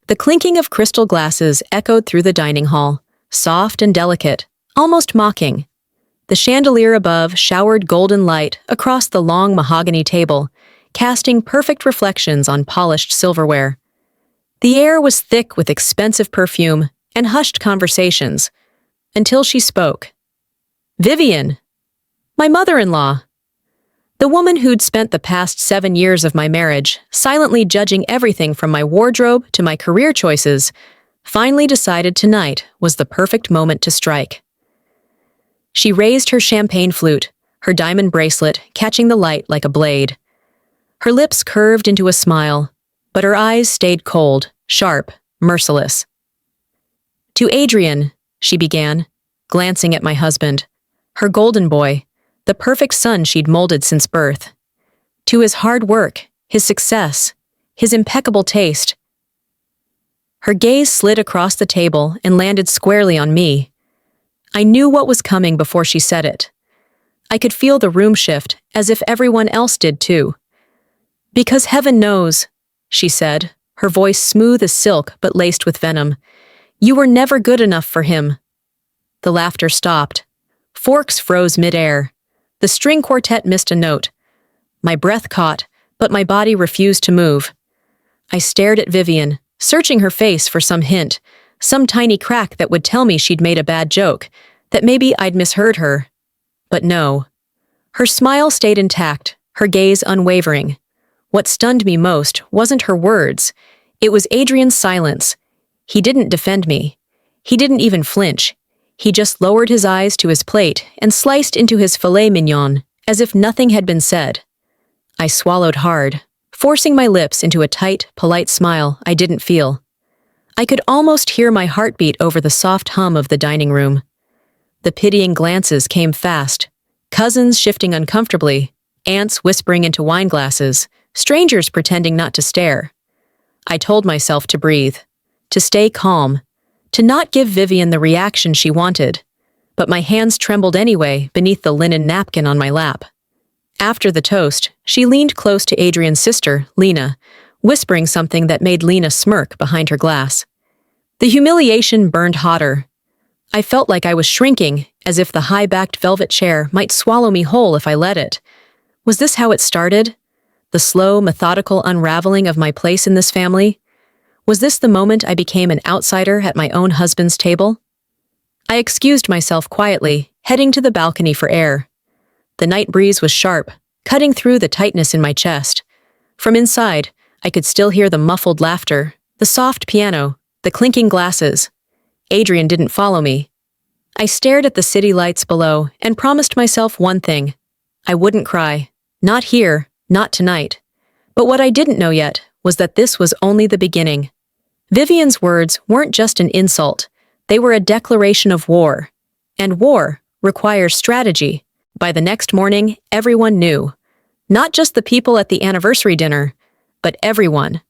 The clinking of crystal glasses echoed through the dining hall, soft and delicate, almost mocking. The chandelier above showered golden light across the long mahogany table, casting perfect reflections on polished silverware. The air was thick with expensive perfume and hushed conversations, until she spoke. "Vivian!" My mother-in-law. The woman who'd spent the past 7 years of my marriage silently judging everything from my wardrobe to my career choices, finally decided tonight was the perfect moment to strike. She raised her champagne flute, her diamond bracelet catching the light like a blade. Her lips curved into a smile, but her eyes stayed cold, sharp, merciless. "To Adrian," she began, glancing at my husband, her golden boy, the perfect son she'd molded since birth. To his hard work, his success, his impeccable taste. Her gaze slid across the table and landed squarely on me. I knew what was coming before she said it. I could feel the room shift, as if everyone else did too. "Because heaven knows," she said, her voice smooth as silk but laced with venom, "you were never good enough for him." The laughter stopped. Forks froze mid-air. The string quartet missed a note. My breath caught, but my body refused to move. I stared at Vivian, searching her face for some hint, some tiny crack that would tell me she'd made a bad joke, that maybe I'd misheard her. But no. Her smile stayed intact, her gaze unwavering. What stunned me most wasn't her words. It was Adrian's silence. He didn't defend me. He didn't even flinch. He just lowered his eyes to his plate and sliced into his filet mignon, as if nothing had been said. I swallowed hard, forcing my lips into a tight, polite smile I didn't feel. I could almost hear my heartbeat over the soft hum of the dining room. The pitying glances came fast, cousins shifting uncomfortably, aunts whispering into wine glasses, strangers pretending not to stare. I told myself to breathe, to stay calm, to not give Vivian the reaction she wanted, but my hands trembled anyway beneath the linen napkin on my lap. After the toast, she leaned close to Adrian's sister, Lena, whispering something that made Lena smirk behind her glass. The humiliation burned hotter. I felt like I was shrinking, as if the high-backed velvet chair might swallow me whole if I let it. Was this how it started? The slow, methodical unraveling of my place in this family? Was this the moment I became an outsider at my own husband's table? I excused myself quietly, heading to the balcony for air. The night breeze was sharp, cutting through the tightness in my chest. From inside, I could still hear the muffled laughter, the soft piano, the clinking glasses. Adrian didn't follow me. I stared at the city lights below and promised myself one thing. I wouldn't cry. Not here, not tonight. But what I didn't know yet was that this was only the beginning. Vivian's words weren't just an insult. They were a declaration of war. And war requires strategy. By the next morning, everyone knew. Not just the people at the anniversary dinner, but everyone.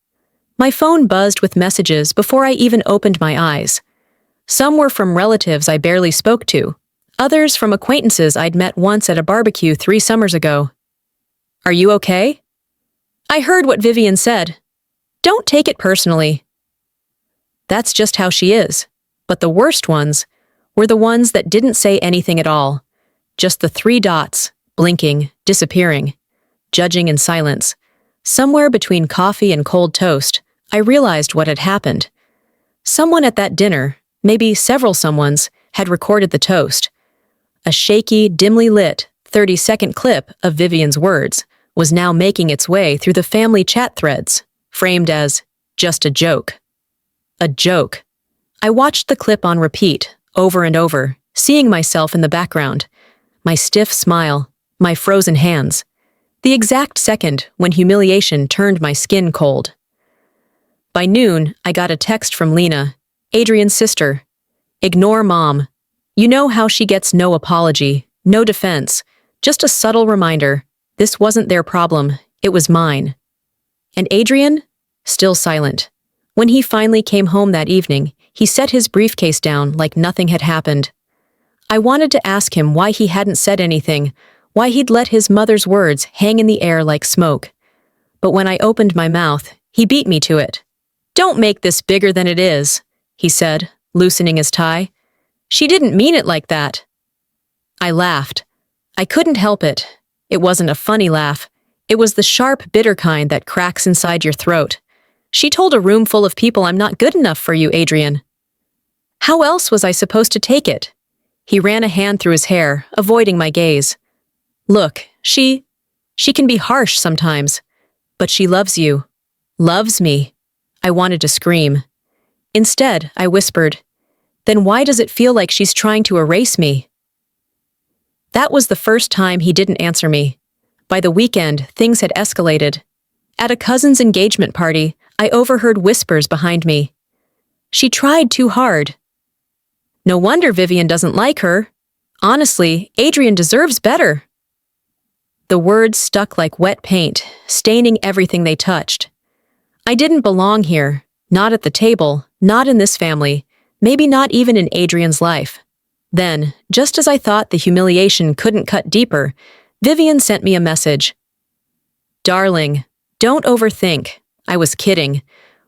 My phone buzzed with messages before I even opened my eyes. Some were from relatives I barely spoke to, others from acquaintances I'd met once at a barbecue 3 summers ago. "Are you okay?" I heard what Vivian said. "Don't take it personally." That's just how she is. But the worst ones were the ones that didn't say anything at all. Just the 3 dots, blinking, disappearing, judging in silence. Somewhere between coffee and cold toast, I realized what had happened. Someone at that dinner, maybe several someones, had recorded the toast. A shaky, dimly lit, 30-second clip of Vivian's words was now making its way through the family chat threads, framed as just a joke. A joke. I watched the clip on repeat, over and over, seeing myself in the background. My stiff smile, my frozen hands. The exact second when humiliation turned my skin cold. By noon, I got a text from Lena, Adrian's sister. "Ignore Mom. You know how she gets no apology, no defense, just a subtle reminder. This wasn't their problem, it was mine." And Adrian? Still silent. When he finally came home that evening, he set his briefcase down like nothing had happened. I wanted to ask him why he hadn't said anything, why he'd let his mother's words hang in the air like smoke. But when I opened my mouth, he beat me to it. "Don't make this bigger than it is," he said, loosening his tie. "She didn't mean it like that." I laughed. I couldn't help it. It wasn't a funny laugh. It was the sharp, bitter kind that cracks inside your throat. She told a room full of people I'm not good enough for you, Adrian. How else was I supposed to take it? He ran a hand through his hair, avoiding my gaze. Look, she can be harsh sometimes, but she loves you. Loves me. I wanted to scream. Instead, I whispered, "Then why does it feel like she's trying to erase me?" That was the first time he didn't answer me. By the weekend, things had escalated. At a cousin's engagement party, I overheard whispers behind me. "She tried too hard." "No wonder Vivian doesn't like her. Honestly, Adrian deserves better." The words stuck like wet paint, staining everything they touched. I didn't belong here, not at the table, not in this family, maybe not even in Adrian's life. Then, just as I thought the humiliation couldn't cut deeper, Vivian sent me a message. "Darling, don't overthink. I was kidding.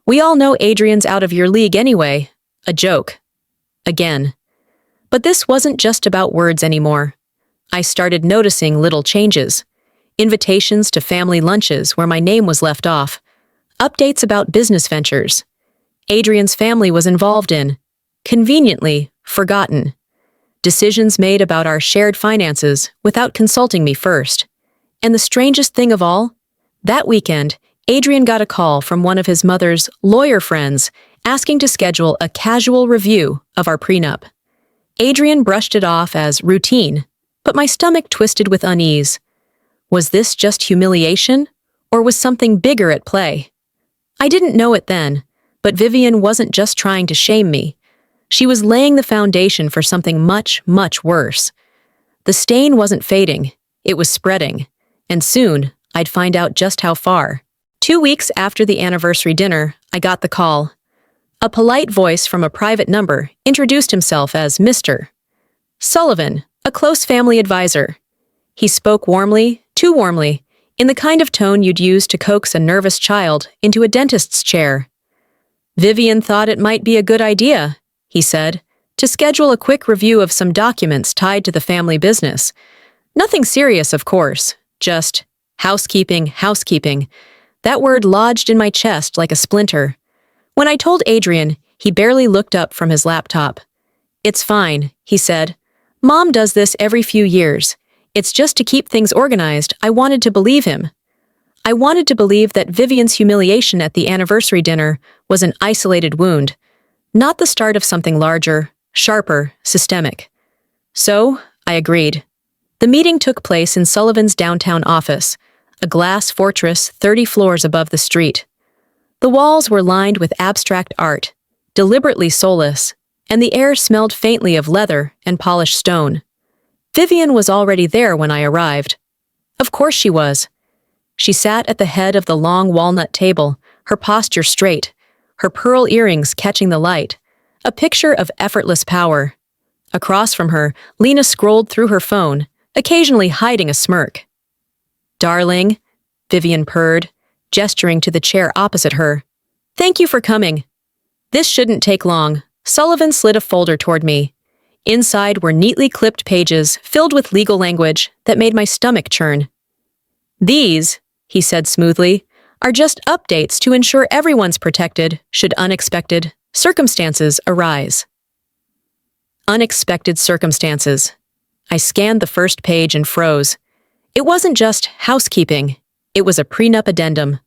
We all know Adrian's out of your league anyway. A joke." Again. But this wasn't just about words anymore. I started noticing little changes. Invitations to family lunches where my name was left off. Updates about business ventures. Adrian's family was involved in. Conveniently, forgotten. Decisions made about our shared finances without consulting me first. And the strangest thing of all? That weekend, Adrian got a call from one of his mother's lawyer friends asking to schedule a casual review of our prenup. Adrian brushed it off as routine, but my stomach twisted with unease. Was this just humiliation, or was something bigger at play? I didn't know it then, but Vivian wasn't just trying to shame me. She was laying the foundation for something much, much worse. The stain wasn't fading, it was spreading, and soon I'd find out just how far. 2 weeks after the anniversary dinner, I got the call. A polite voice from a private number introduced himself as Mr. Sullivan, a close family advisor. He spoke warmly, too warmly, in the kind of tone you'd use to coax a nervous child into a dentist's chair. "Vivian thought it might be a good idea," he said, "to schedule a quick review of some documents tied to the family business. Nothing serious, of course, just housekeeping, housekeeping." That word lodged in my chest like a splinter. When I told Adrian, he barely looked up from his laptop. "It's fine," he said. "Mom does this every few years. It's just to keep things organized." I wanted to believe him. I wanted to believe that Vivian's humiliation at the anniversary dinner was an isolated wound, not the start of something larger, sharper, systemic. So, I agreed. The meeting took place in Sullivan's downtown office, a glass fortress 30 floors above the street. The walls were lined with abstract art, deliberately soulless, and the air smelled faintly of leather and polished stone. Vivian was already there when I arrived. Of course she was. She sat at the head of the long walnut table, her posture straight, her pearl earrings catching the light, a picture of effortless power. Across from her, Lena scrolled through her phone, occasionally hiding a smirk. "Darling," Vivian purred, gesturing to the chair opposite her. "Thank you for coming." "This shouldn't take long." Sullivan slid a folder toward me. Inside were neatly clipped pages filled with legal language that made my stomach churn. "These," he said smoothly, "are just updates to ensure everyone's protected should unexpected circumstances arise." Unexpected circumstances. I scanned the first page and froze. It wasn't just housekeeping. It was a prenup addendum.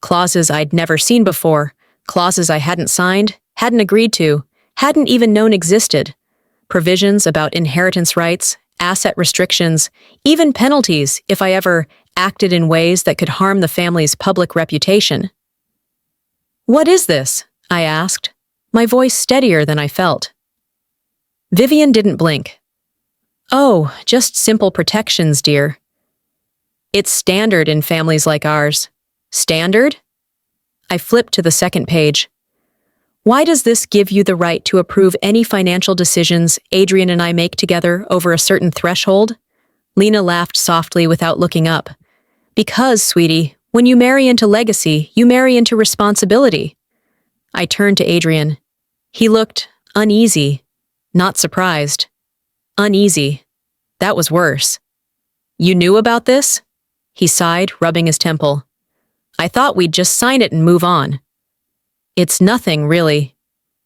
Clauses I'd never seen before, clauses I hadn't signed, hadn't agreed to, hadn't even known existed. Provisions about inheritance rights, asset restrictions, even penalties if I ever acted in ways that could harm the family's public reputation. "What is this?" I asked, my voice steadier than I felt. Vivian didn't blink. "Oh, just simple protections, dear." "It's standard in families like ours." "Standard?" I flipped to the second page. "Why does this give you the right to approve any financial decisions Adrian and I make together over a certain threshold?" Lena laughed softly without looking up. "Because, sweetie, when you marry into legacy, you marry into responsibility." I turned to Adrian. He looked uneasy, not surprised. Uneasy. That was worse. You knew about this? He sighed, rubbing his temple. I thought we'd just sign it and move on. It's nothing, really.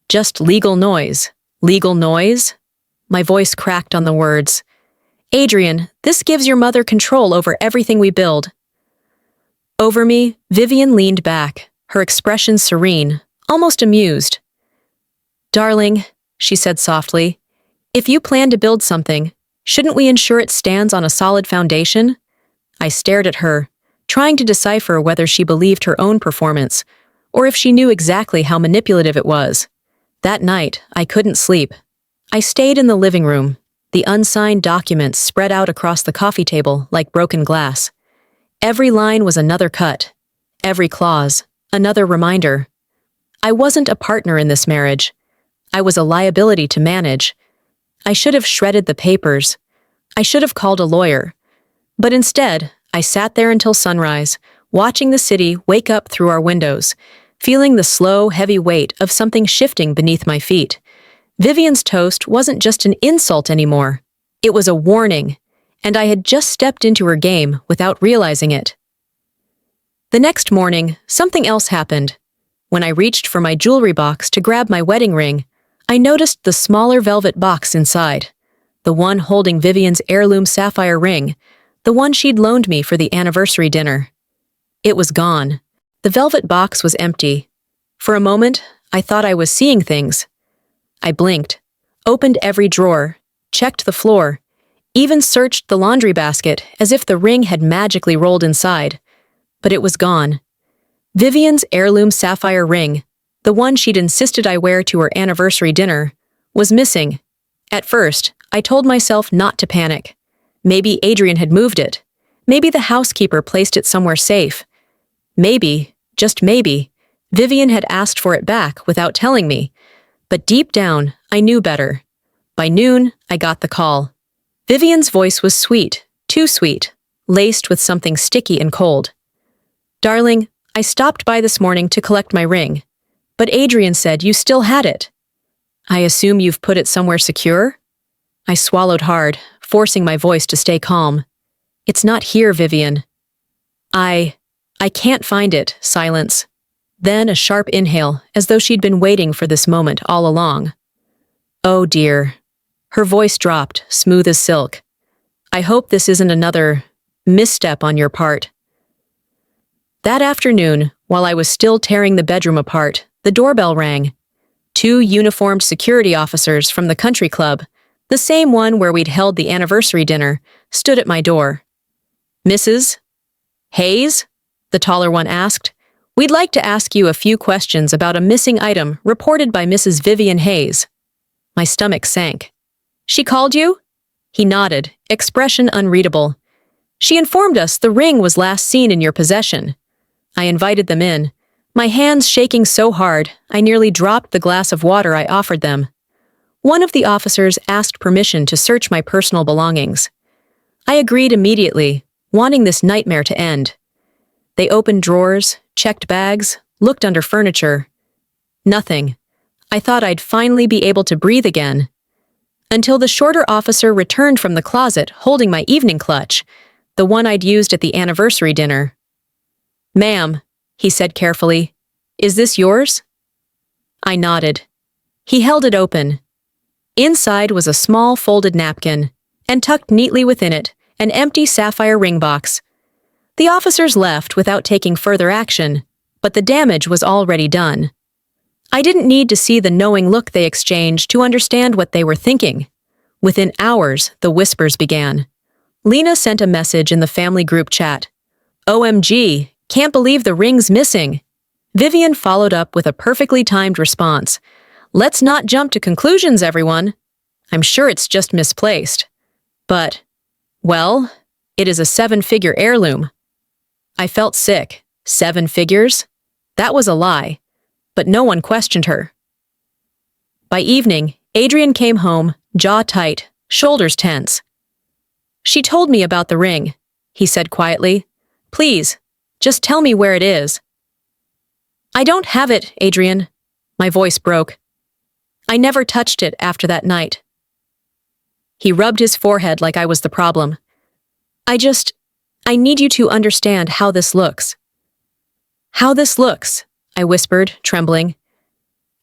Just legal noise. Legal noise? My voice cracked on the words. Adrian, this gives your mother control over everything we build. Over me, Vivian leaned back, her expression serene, almost amused. Darling, she said softly, if you plan to build something, shouldn't we ensure it stands on a solid foundation? I stared at her, trying to decipher whether she believed her own performance, or if she knew exactly how manipulative it was. That night, I couldn't sleep. I stayed in the living room, the unsigned documents spread out across the coffee table like broken glass. Every line was another cut, every clause, another reminder. I wasn't a partner in this marriage. I was a liability to manage. I should have shredded the papers. I should have called a lawyer. But instead, I sat there until sunrise, watching the city wake up through our windows, feeling the slow, heavy weight of something shifting beneath my feet. Vivian's toast wasn't just an insult anymore. It was a warning, and I had just stepped into her game without realizing it. The next morning, something else happened. When I reached for my jewelry box to grab my wedding ring, I noticed the smaller velvet box inside, the one holding Vivian's heirloom sapphire ring, the one she'd loaned me for the anniversary dinner. It was gone. The velvet box was empty. For a moment, I thought I was seeing things. I blinked, opened every drawer, checked the floor, even searched the laundry basket as if the ring had magically rolled inside. But it was gone. Vivian's heirloom sapphire ring, the one she'd insisted I wear to her anniversary dinner, was missing. At first, I told myself not to panic. Maybe Adrian had moved it. Maybe the housekeeper placed it somewhere safe. Maybe, just maybe, Vivian had asked for it back without telling me. But deep down, I knew better. By noon, I got the call. Vivian's voice was sweet, too sweet, laced with something sticky and cold. Darling, I stopped by this morning to collect my ring, but Adrian said you still had it. I assume you've put it somewhere secure? I swallowed hard, forcing my voice to stay calm. It's not here, Vivian. I can't find it, silence. Then a sharp inhale, as though she'd been waiting for this moment all along. Oh dear. Her voice dropped, smooth as silk. I hope this isn't another misstep on your part. That afternoon, while I was still tearing the bedroom apart, the doorbell rang. 2 uniformed security officers from the country club, the same one where we'd held the anniversary dinner, stood at my door. Mrs. Hayes? The taller one asked. We'd like to ask you a few questions about a missing item reported by Mrs. Vivian Hayes. My stomach sank. She called you? He nodded, expression unreadable. She informed us the ring was last seen in your possession. I invited them in, my hands shaking so hard I nearly dropped the glass of water I offered them. One of the officers asked permission to search my personal belongings. I agreed immediately, wanting this nightmare to end. They opened drawers, checked bags, looked under furniture. Nothing. I thought I'd finally be able to breathe again. Until the shorter officer returned from the closet holding my evening clutch, the one I'd used at the anniversary dinner. Ma'am, he said carefully, is this yours? I nodded. He held it open. Inside was a small folded napkin, and tucked neatly within it, an empty sapphire ring box. The officers left without taking further action, but the damage was already done. I didn't need to see the knowing look they exchanged to understand what they were thinking. Within hours, the whispers began. Lena sent a message in the family group chat. OMG, can't believe the ring's missing. Vivian followed up with a perfectly timed response. Let's not jump to conclusions, everyone. I'm sure it's just misplaced. But, well, it is a 7-figure heirloom. I felt sick. 7 figures? That was a lie. But no one questioned her. By evening, Adrian came home, jaw tight, shoulders tense. She told me about the ring, he said quietly. Please, just tell me where it is. I don't have it, Adrian. My voice broke. I never touched it after that night. He rubbed his forehead like I was the problem. I need you to understand how this looks. How this looks, I whispered, trembling.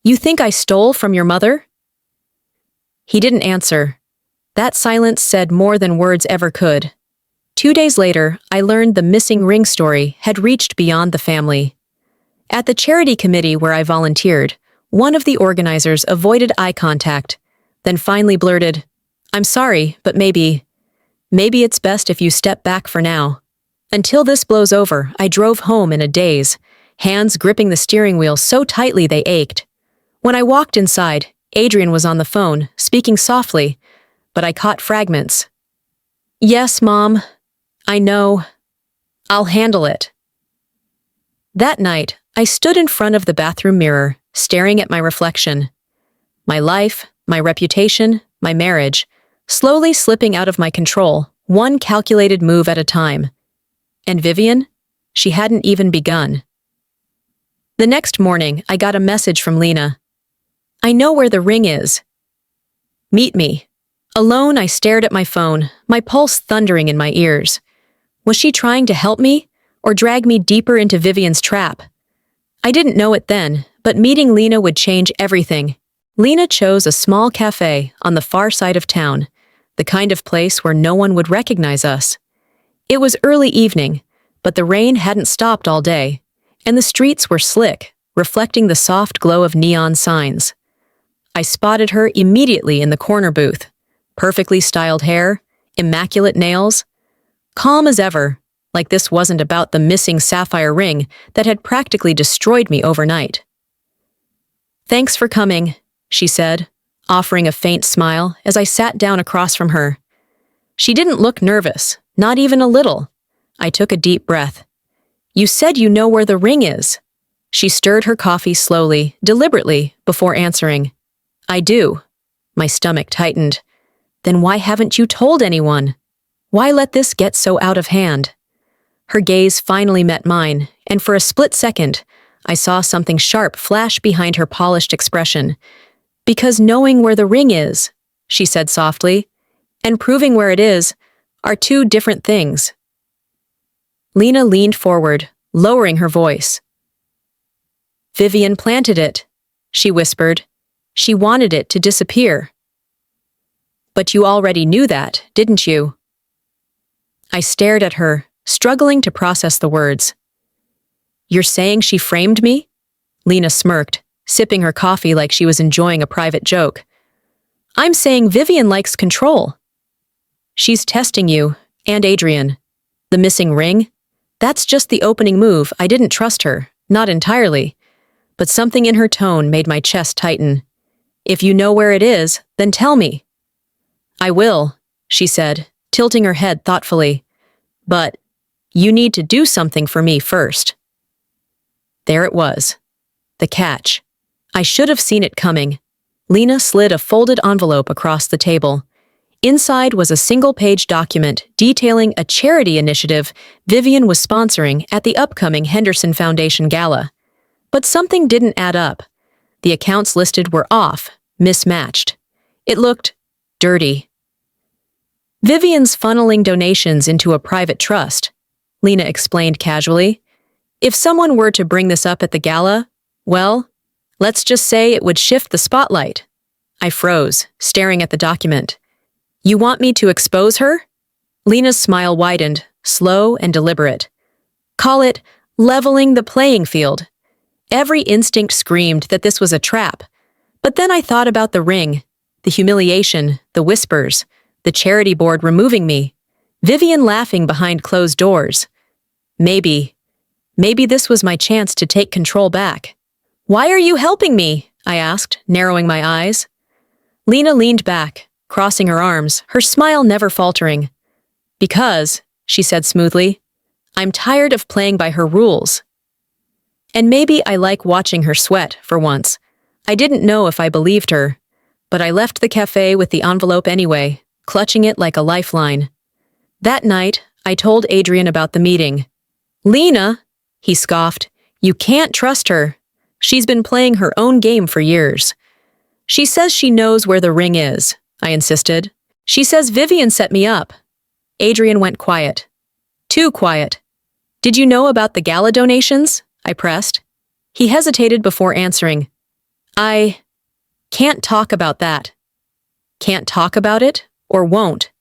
You think I stole from your mother? He didn't answer. That silence said more than words ever could. 2 days later, I learned the missing ring story had reached beyond the family. At the charity committee where I volunteered, one of the organizers avoided eye contact, then finally blurted, I'm sorry, but maybe it's best if you step back for now. Until this blows over, I drove home in a daze, hands gripping the steering wheel so tightly they ached. When I walked inside, Adrian was on the phone, speaking softly, but I caught fragments. Yes, Mom. I know. I'll handle it. That night, I stood in front of the bathroom mirror, staring at my reflection. My life, my reputation, my marriage, slowly slipping out of my control, one calculated move at a time. And Vivian? She hadn't even begun. The next morning, I got a message from Lena. I know where the ring is. Meet me. Alone, I stared at my phone, my pulse thundering in my ears. Was she trying to help me, or drag me deeper into Vivian's trap? I didn't know it then, but meeting Lena would change everything. Lena chose a small cafe on the far side of town, the kind of place where no one would recognize us. It was early evening, but the rain hadn't stopped all day, and the streets were slick, reflecting the soft glow of neon signs. I spotted her immediately in the corner booth. Perfectly styled hair, immaculate nails. Calm as ever, like this wasn't about the missing sapphire ring that had practically destroyed me overnight. Thanks for coming, she said, offering a faint smile as I sat down across from her. She didn't look nervous, not even a little. I took a deep breath. You said you know where the ring is. She stirred her coffee slowly, deliberately, before answering. I do. My stomach tightened. Then why haven't you told anyone? Why let this get so out of hand? Her gaze finally met mine, and for a split second, I saw something sharp flash behind her polished expression. Because knowing where the ring is, she said softly, and proving where it is, are two different things. Lena leaned forward, lowering her voice. Vivian planted it, she whispered. She wanted it to disappear. But you already knew that, didn't you? I stared at her, struggling to process the words. You're saying she framed me? Lena smirked, sipping her coffee like she was enjoying a private joke. I'm saying Vivian likes control. She's testing you, and Adrian. The missing ring? That's just the opening move. I didn't trust her, not entirely. But something in her tone made my chest tighten. If you know where it is, then tell me. I will, she said, tilting her head thoughtfully. But you need to do something for me first. There it was. The catch. I should have seen it coming. Lena slid a folded envelope across the table. Inside was a single-page document detailing a charity initiative Vivian was sponsoring at the upcoming Henderson Foundation Gala. But something didn't add up. The accounts listed were off, mismatched. It looked dirty. Vivian's funneling donations into a private trust, Lena explained casually. If someone were to bring this up at the gala, well, let's just say it would shift the spotlight. I froze, staring at the document. You want me to expose her? Lena's smile widened, slow and deliberate. Call it leveling the playing field. Every instinct screamed that this was a trap. But then I thought about the ring, the humiliation, the whispers, the charity board removing me, Vivian laughing behind closed doors. Maybe this was my chance to take control back. Why are you helping me? I asked, narrowing my eyes. Lena leaned back, crossing her arms, her smile never faltering. Because, she said smoothly, I'm tired of playing by her rules. And maybe I like watching her sweat, for once. I didn't know if I believed her, but I left the cafe with the envelope anyway, clutching it like a lifeline. That night, I told Adrian about the meeting. Lena, he scoffed, you can't trust her. She's been playing her own game for years. She says she knows where the ring is, I insisted. She says Vivian set me up. Adrian went quiet. Too quiet. Did you know about the gala donations? I pressed. He hesitated before answering. I can't talk about that. Can't talk about it, or won't.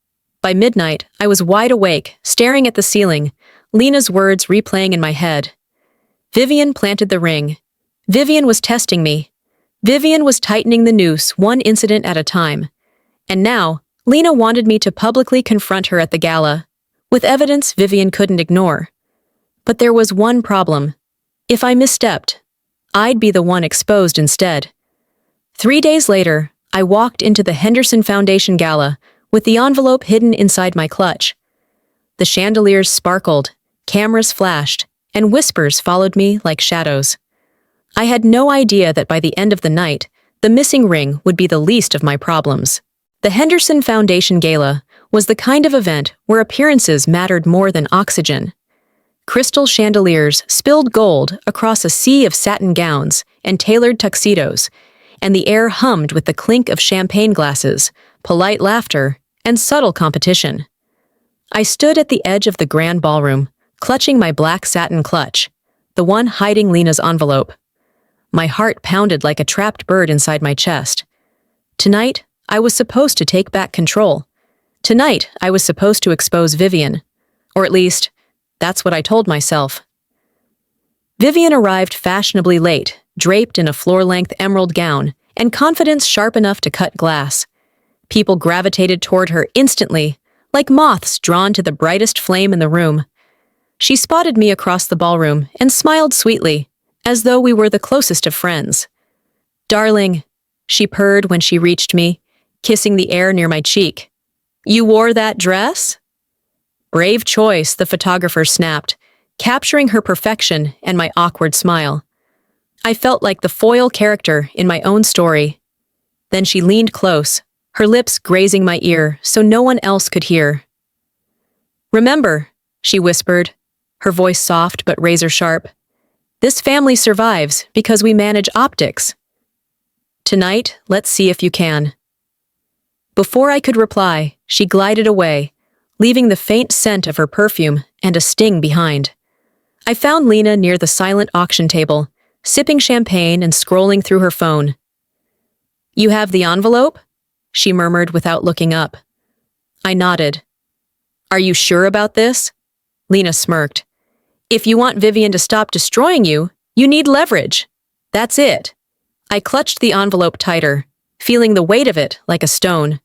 By midnight, I was wide awake, staring at the ceiling, Lena's words replaying in my head. Vivian planted the ring. Vivian was testing me. Vivian was tightening the noose one incident at a time. And now, Lena wanted me to publicly confront her at the gala, with evidence Vivian couldn't ignore. But there was one problem. If I misstepped, I'd be the one exposed instead. 3 days later, I walked into the Henderson Foundation gala with the envelope hidden inside my clutch. The chandeliers sparkled, cameras flashed, and whispers followed me like shadows. I had no idea that by the end of the night, the missing ring would be the least of my problems. The Henderson Foundation Gala was the kind of event where appearances mattered more than oxygen. Crystal chandeliers spilled gold across a sea of satin gowns and tailored tuxedos, and the air hummed with the clink of champagne glasses, polite laughter, and subtle competition. I stood at the edge of the grand ballroom, clutching my black satin clutch, the one hiding Lena's envelope. My heart pounded like a trapped bird inside my chest. Tonight, I was supposed to take back control. Tonight, I was supposed to expose Vivian. Or at least, that's what I told myself. Vivian arrived fashionably late, draped in a floor-length emerald gown, and confidence sharp enough to cut glass. People gravitated toward her instantly, like moths drawn to the brightest flame in the room. She spotted me across the ballroom and smiled sweetly, as though we were the closest of friends. "Darling," she purred when she reached me, kissing the air near my cheek. "You wore that dress?" "Brave choice," the photographer snapped, capturing her perfection and my awkward smile. I felt like the foil character in my own story. Then she leaned close, her lips grazing my ear so no one else could hear. "Remember," she whispered, her voice soft but razor-sharp, "this family survives because we manage optics. Tonight, let's see if you can." Before I could reply, she glided away, leaving the faint scent of her perfume and a sting behind. I found Lena near the silent auction table, sipping champagne and scrolling through her phone. "You have the envelope?" she murmured without looking up. I nodded. "Are you sure about this?" Lena smirked. "If you want Vivian to stop destroying you, you need leverage. That's it." I clutched the envelope tighter, feeling the weight of it like a stone.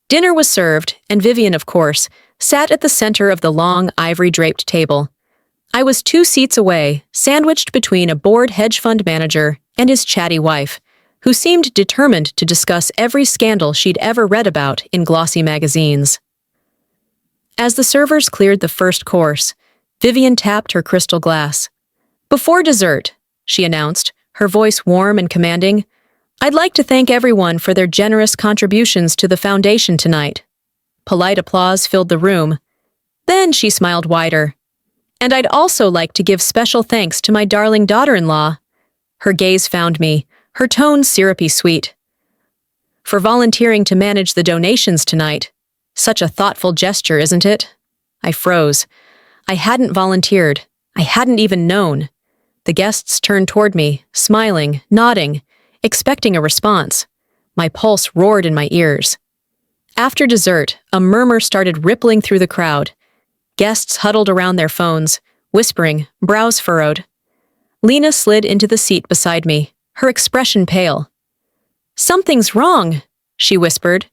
Dinner was served, and Vivian, of course, sat at the center of the long, ivory-draped table. I was 2 seats away, sandwiched between a bored hedge fund manager and his chatty wife, who seemed determined to discuss every scandal she'd ever read about in glossy magazines. As the servers cleared the first course, Vivian tapped her crystal glass. "Before dessert," she announced, her voice warm and commanding, "I'd like to thank everyone for their generous contributions to the foundation tonight." Polite applause filled the room. Then she smiled wider. "And I'd also like to give special thanks to my darling daughter-in-law." Her gaze found me, her tone syrupy sweet. "For volunteering to manage the donations tonight. Such a thoughtful gesture, isn't it?" I froze. I hadn't volunteered. I hadn't even known. The guests turned toward me, smiling, nodding, expecting a response. My pulse roared in my ears. After dessert, a murmur started rippling through the crowd. Guests huddled around their phones, whispering, brows furrowed. Lena slid into the seat beside me, her expression pale. "Something's wrong," she whispered.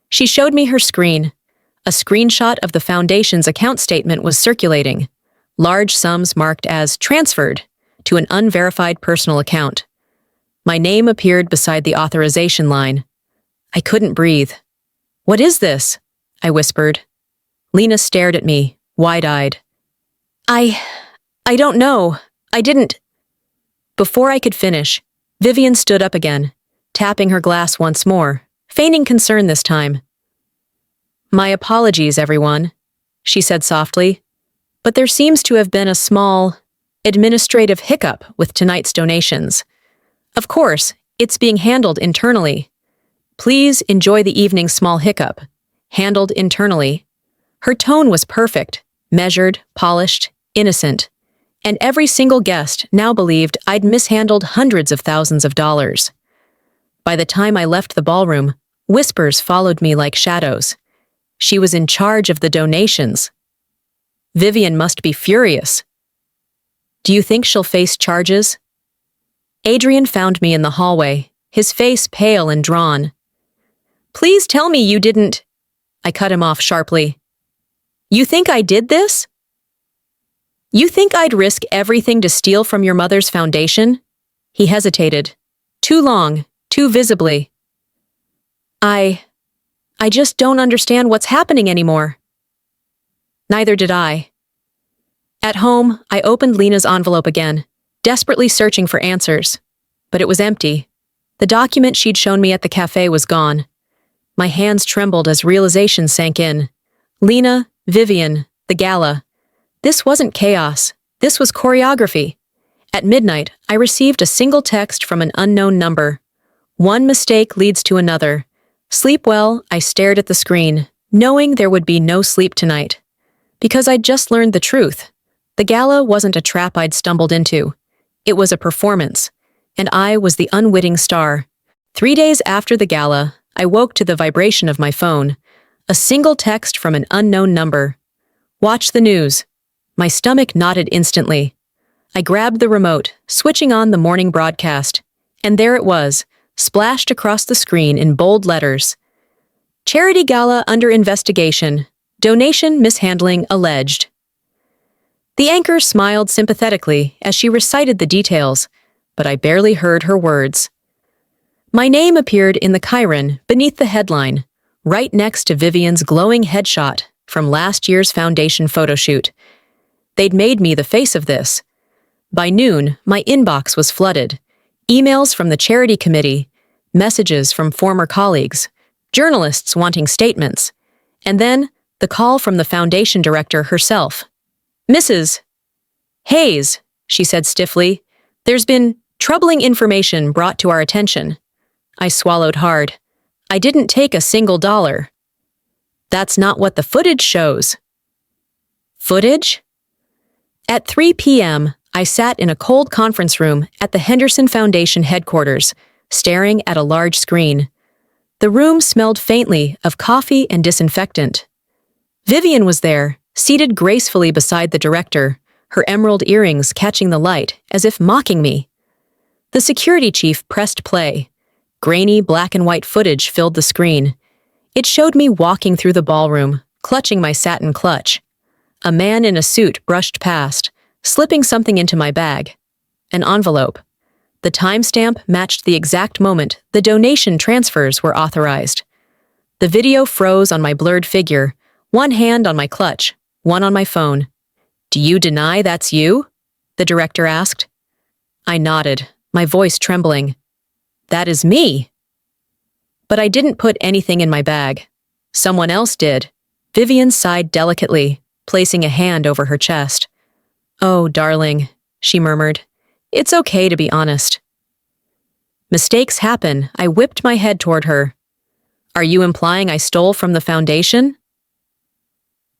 She showed me her screen. A screenshot of the foundation's account statement was circulating, large sums marked as transferred to an unverified personal account. My name appeared beside the authorization line. I couldn't breathe. "What is this?" I whispered. Lena stared at me, wide-eyed. I don't know. I didn't." Before I could finish, Vivian stood up again, tapping her glass once more, feigning concern this time. "My apologies, everyone," she said softly, "but there seems to have been a small, administrative hiccup with tonight's donations. Of course, it's being handled internally. Please enjoy the evening's small hiccup. Handled internally. Her tone was perfect, measured, polished, innocent. And every single guest now believed I'd mishandled hundreds of thousands of dollars. By the time I left the ballroom, whispers followed me like shadows. She was in charge of the donations. Vivian must be furious. Do you think she'll face charges? Adrian found me in the hallway, his face pale and drawn. Please tell me you didn't. I cut him off sharply. You think I did this? You think I'd risk everything to steal from your mother's foundation? He hesitated. Too long, too visibly. I just don't understand what's happening anymore. Neither did I. At home, I opened Lena's envelope again, desperately searching for answers. But it was empty. The document she'd shown me at the cafe was gone. My hands trembled as realization sank in. Lena, Vivian, the gala. This wasn't chaos. This was choreography. At midnight, I received a single text from an unknown number. One mistake leads to another. Sleep well, I stared at the screen, knowing there would be no sleep tonight. Because I'd just learned the truth. The gala wasn't a trap I'd stumbled into. It was a performance, and I was the unwitting star. 3 days after the gala, I woke to the vibration of my phone. A single text from an unknown number. Watch the news. My stomach knotted instantly. I grabbed the remote, switching on the morning broadcast, and there it was, splashed across the screen in bold letters. Charity gala under investigation. Donation mishandling alleged. The anchor smiled sympathetically as she recited the details, but I barely heard her words. My name appeared in the Chiron beneath the headline, right next to Vivian's glowing headshot from last year's foundation photoshoot. They'd made me the face of this. By noon, my inbox was flooded. Emails from the charity committee, messages from former colleagues, journalists wanting statements, and then the call from the foundation director herself. Mrs. Hayes, she said stiffly, there's been troubling information brought to our attention. I swallowed hard. I didn't take a single dollar. That's not what the footage shows. Footage? At 3 p.m., I sat in a cold conference room at the Henderson Foundation headquarters, staring at a large screen. The room smelled faintly of coffee and disinfectant. Vivian was there, seated gracefully beside the director, her emerald earrings catching the light as if mocking me. The security chief pressed play. Grainy black and white footage filled the screen. It showed me walking through the ballroom, clutching my satin clutch. A man in a suit brushed past, slipping something into my bag. An envelope. The timestamp matched the exact moment the donation transfers were authorized. The video froze on my blurred figure, one hand on my clutch, one on my phone. Do you deny that's you? The director asked. I nodded, my voice trembling. That is me. But I didn't put anything in my bag. Someone else did. Vivian sighed delicately, placing a hand over her chest. Oh, darling, she murmured. It's okay to be honest. Mistakes happen. I whipped my head toward her. Are you implying I stole from the foundation?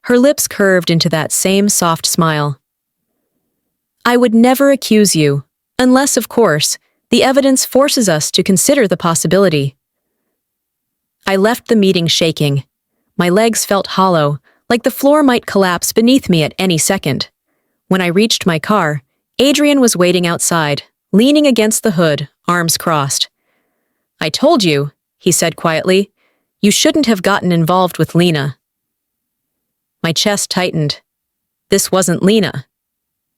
Her lips curved into that same soft smile. I would never accuse you, unless, of course, the evidence forces us to consider the possibility. I left the meeting shaking. My legs felt hollow, like the floor might collapse beneath me at any second. When I reached my car, Adrian was waiting outside, leaning against the hood, arms crossed. I told you, he said quietly, you shouldn't have gotten involved with Lena. My chest tightened. This wasn't Lena.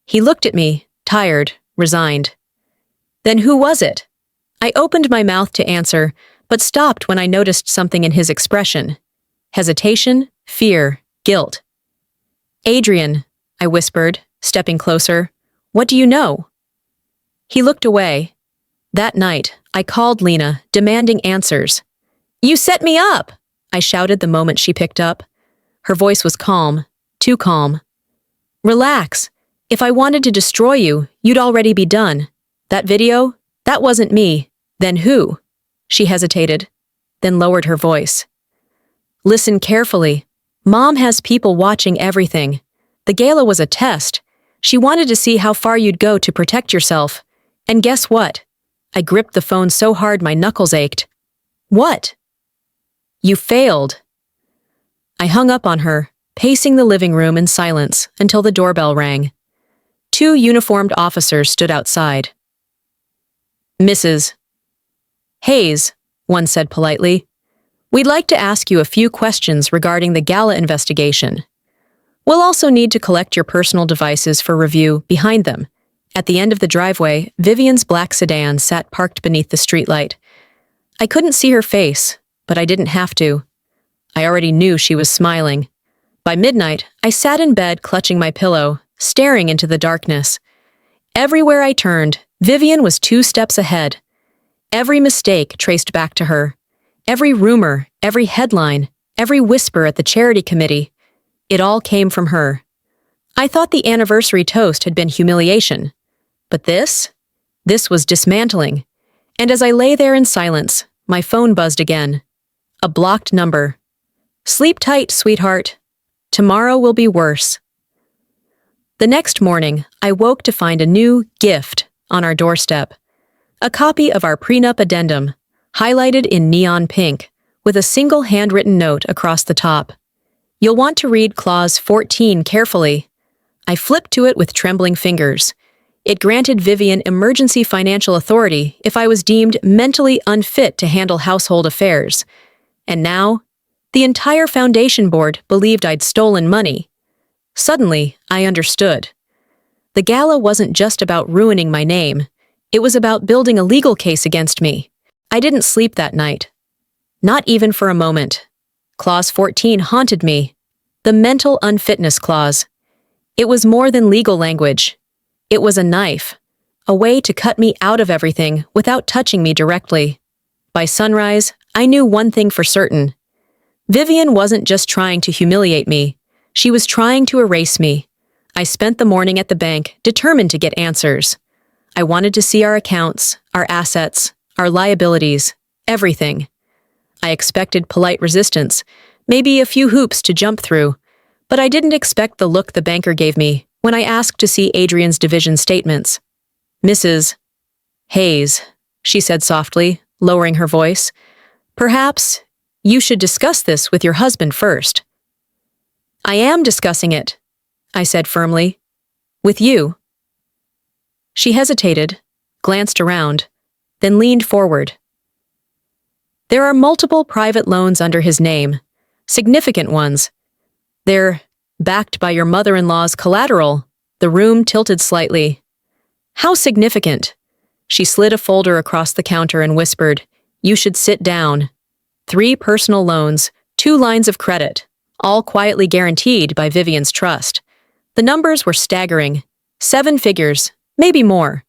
He looked at me, tired, resigned. Then who was it? I opened my mouth to answer, but stopped when I noticed something in his expression. Hesitation, fear, guilt. Adrian, I whispered, stepping closer. What do you know? He looked away. That night, I called Lena, demanding answers. You set me up! I shouted the moment she picked up. Her voice was calm, too calm. Relax. If I wanted to destroy you, you'd already be done. That video? That wasn't me. Then who? She hesitated, then lowered her voice. Listen carefully. Mom has people watching everything. The gala was a test. She wanted to see how far you'd go to protect yourself. And guess what? I gripped the phone so hard my knuckles ached. What? You failed. I hung up on her, pacing the living room in silence until the doorbell rang. 2 uniformed officers stood outside. Mrs. Hayes, one said politely, we'd like to ask you a few questions regarding the gala investigation. We'll also need to collect your personal devices for review behind them. At the end of the driveway, Vivian's black sedan sat parked beneath the streetlight. I couldn't see her face, but I didn't have to. I already knew she was smiling. By midnight, I sat in bed clutching my pillow, staring into the darkness. Everywhere I turned, Vivian was 2 steps ahead. Every mistake traced back to her. Every rumor, every headline, every whisper at the charity committee. It all came from her. I thought the anniversary toast had been humiliation. But this was dismantling. And as I lay there in silence, my phone buzzed again. A blocked number. Sleep tight, sweetheart. Tomorrow will be worse. The next morning, I woke to find a new gift on our doorstep. A copy of our prenup addendum, highlighted in neon pink, with a single handwritten note across the top. You'll want to read Clause 14 carefully. I flipped to it with trembling fingers. It granted Vivian emergency financial authority if I was deemed mentally unfit to handle household affairs. And now, the entire foundation board believed I'd stolen money. Suddenly, I understood. The gala wasn't just about ruining my name. It was about building a legal case against me. I didn't sleep that night. Not even for a moment. Clause 14 haunted me. The mental unfitness clause. It was more than legal language. It was a knife. A way to cut me out of everything without touching me directly. By sunrise, I knew one thing for certain. Vivian wasn't just trying to humiliate me. She was trying to erase me. I spent the morning at the bank, determined to get answers. I wanted to see our accounts, our assets, our liabilities, everything. I expected polite resistance, maybe a few hoops to jump through, but I didn't expect the look the banker gave me when I asked to see Adrian's division statements. Mrs. Hayes, she said softly, lowering her voice, perhaps you should discuss this with your husband first. I am discussing it, I said firmly. With you. She hesitated, glanced around, then leaned forward. There are multiple private loans under his name, significant ones. They're backed by your mother-in-law's collateral. The room tilted slightly. How significant? She slid a folder across the counter and whispered, You should sit down. 3 personal loans, 2 lines of credit, all quietly guaranteed by Vivian's trust. The numbers were staggering. 7 figures, maybe more.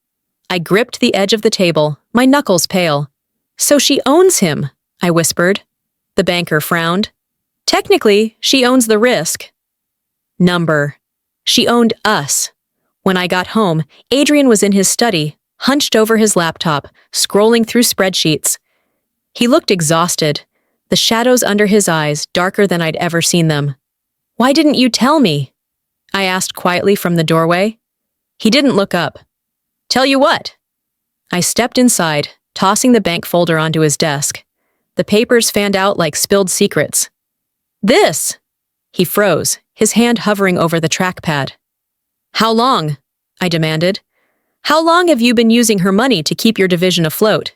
I gripped the edge of the table, my knuckles pale. So she owns him, I whispered. The banker frowned. Technically, she owns the risk. Number. She owned us. When I got home, Adrian was in his study, hunched over his laptop, scrolling through spreadsheets. He looked exhausted, the shadows under his eyes darker than I'd ever seen them. Why didn't you tell me? I asked quietly from the doorway. He didn't look up. Tell you what? I stepped inside, tossing the bank folder onto his desk. The papers fanned out like spilled secrets. This! He froze, his hand hovering over the trackpad. How long? I demanded. How long have you been using her money to keep your division afloat?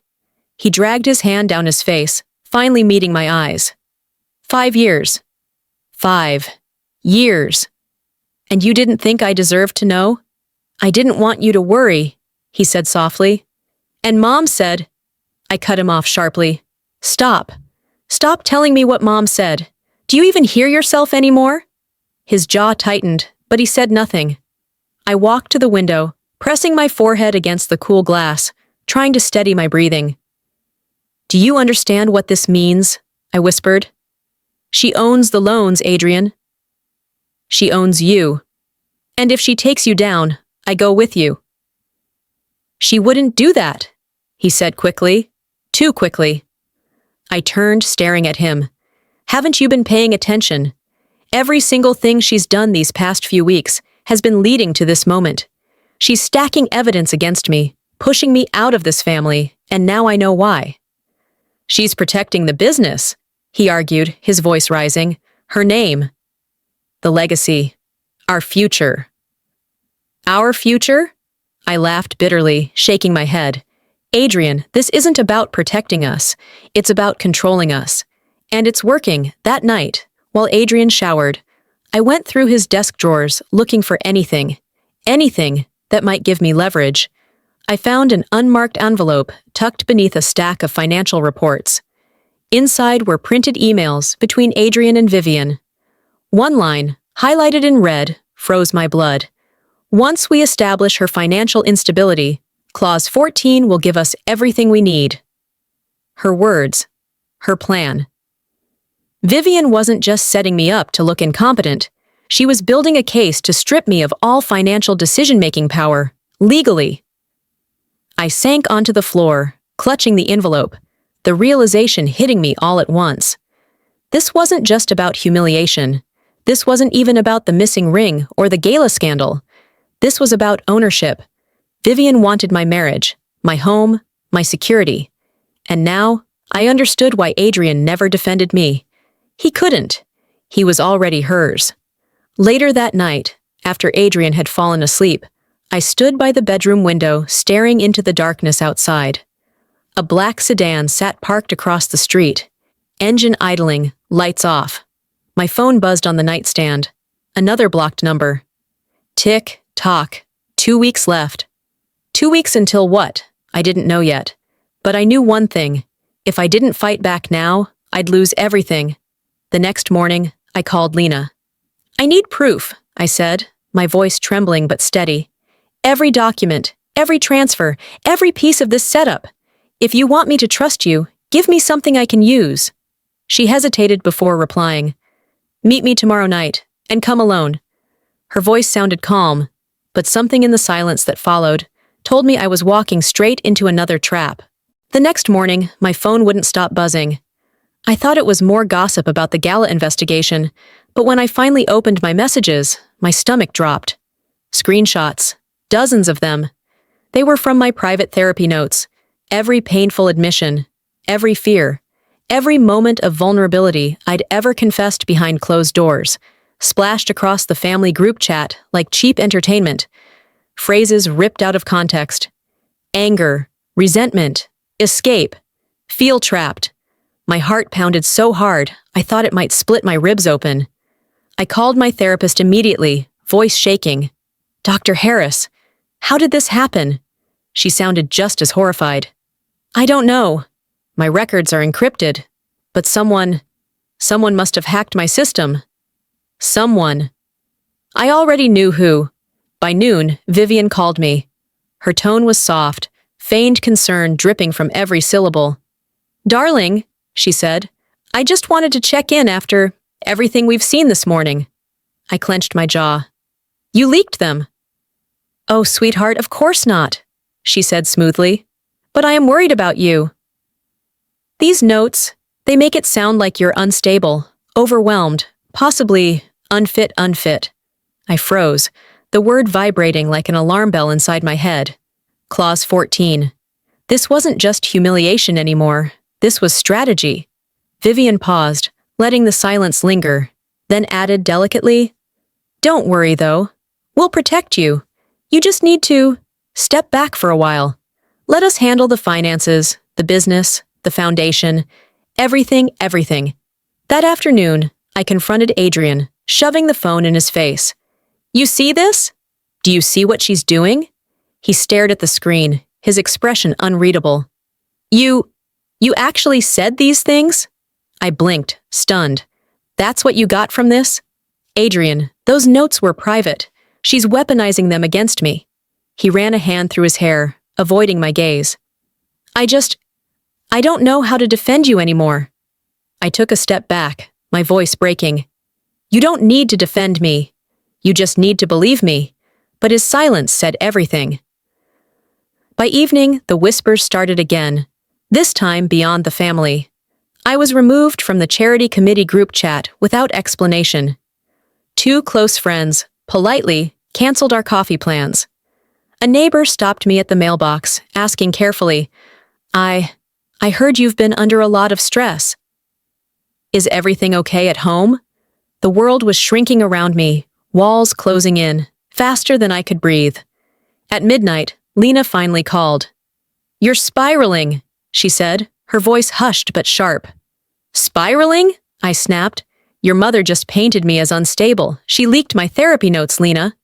He dragged his hand down his face, finally meeting my eyes. 5 years. 5 years. And you didn't think I deserved to know? I didn't want you to worry, he said softly. And Mom said... I cut him off sharply. Stop. Stop telling me what Mom said. Do you even hear yourself anymore? His jaw tightened, but he said nothing. I walked to the window, pressing my forehead against the cool glass, trying to steady my breathing. Do you understand what this means? I whispered. She owns the loans, Adrian. She owns you. And if she takes you down, I go with you. She wouldn't do that. he said quickly. Too quickly. I turned, staring at him. Haven't you been paying attention? Every single thing she's done these past few weeks has been leading to this moment. She's stacking evidence against me, pushing me out of this family, and now I know why. She's protecting the business, he argued, his voice rising. Her name. The legacy. Our future. Our future? I laughed bitterly, shaking my head. Adrian, this isn't about protecting us. It's about controlling us. And it's working. That night, while Adrian showered, I went through his desk drawers looking for anything that might give me leverage. I found an unmarked envelope tucked beneath a stack of financial reports. Inside were printed emails between Adrian and Vivian. One line, highlighted in red, froze my blood. Once we establish her financial instability, Clause 14 will give us everything we need. Her words. Her plan. Vivian wasn't just setting me up to look incompetent. She was building a case to strip me of all financial decision-making power, legally. I sank onto the floor, clutching the envelope, the realization hitting me all at once. This wasn't just about humiliation. This wasn't even about the missing ring or the gala scandal. This was about ownership. Vivian wanted my marriage, my home, my security. And now, I understood why Adrian never defended me. He couldn't. He was already hers. Later that night, after Adrian had fallen asleep, I stood by the bedroom window, staring into the darkness outside. A black sedan sat parked across the street. Engine idling, lights off. My phone buzzed on the nightstand. Another blocked number. Tick, tock. 2 weeks left. 2 weeks until what? I didn't know yet. But I knew one thing. If I didn't fight back now, I'd lose everything. The next morning, I called Lena. I need proof, I said, my voice trembling but steady. Every document, every transfer, every piece of this setup. If you want me to trust you, give me something I can use. She hesitated before replying. Meet me tomorrow night, and come alone. Her voice sounded calm, but something in the silence that followed told me I was walking straight into another trap. The next morning, my phone wouldn't stop buzzing. I thought it was more gossip about the gala investigation, but when I finally opened my messages, my stomach dropped. Screenshots, dozens of them. They were from my private therapy notes. Every painful admission, every fear, every moment of vulnerability I'd ever confessed behind closed doors, splashed across the family group chat like cheap entertainment. Phrases ripped out of context. Anger, resentment, escape, feel trapped. My heart pounded so hard, I thought it might split my ribs open. I called my therapist immediately, voice shaking. Dr. Harris, how did this happen? She sounded just as horrified. I don't know. My records are encrypted. But someone must have hacked my system. Someone. I already knew who. By noon, Vivian called me. Her tone was soft, feigned concern dripping from every syllable. Darling, she said, I just wanted to check in after everything we've seen this morning. I clenched my jaw. You leaked them. Oh, sweetheart, of course not, she said smoothly. But I am worried about you. These notes, they make it sound like you're unstable, overwhelmed, possibly unfit. I froze, the word vibrating like an alarm bell inside my head. Clause 14. This wasn't just humiliation anymore. This was strategy. Vivian paused, letting the silence linger, then added delicately, Don't worry, though. We'll protect you. You just need to step back for a while. Let us handle the finances, the business, the foundation, everything. That afternoon, I confronted Adrian, shoving the phone in his face. You see this? Do you see what she's doing? He stared at the screen, his expression unreadable. You actually said these things? I blinked, stunned. That's what you got from this? Adrian, those notes were private. She's weaponizing them against me. He ran a hand through his hair, avoiding my gaze. I don't know how to defend you anymore. I took a step back, my voice breaking. You don't need to defend me. You just need to believe me. But his silence said everything. By evening, the whispers started again, this time beyond the family. I was removed from the charity committee group chat without explanation. Two close friends, politely, canceled our coffee plans. A neighbor stopped me at the mailbox, asking carefully, I heard you've been under a lot of stress. Is everything okay at home? The world was shrinking around me, walls closing in, faster than I could breathe. At midnight, Lena finally called. You're spiraling, she said, her voice hushed but sharp. Spiraling? I snapped. Your mother just painted me as unstable. She leaked my therapy notes, Lena.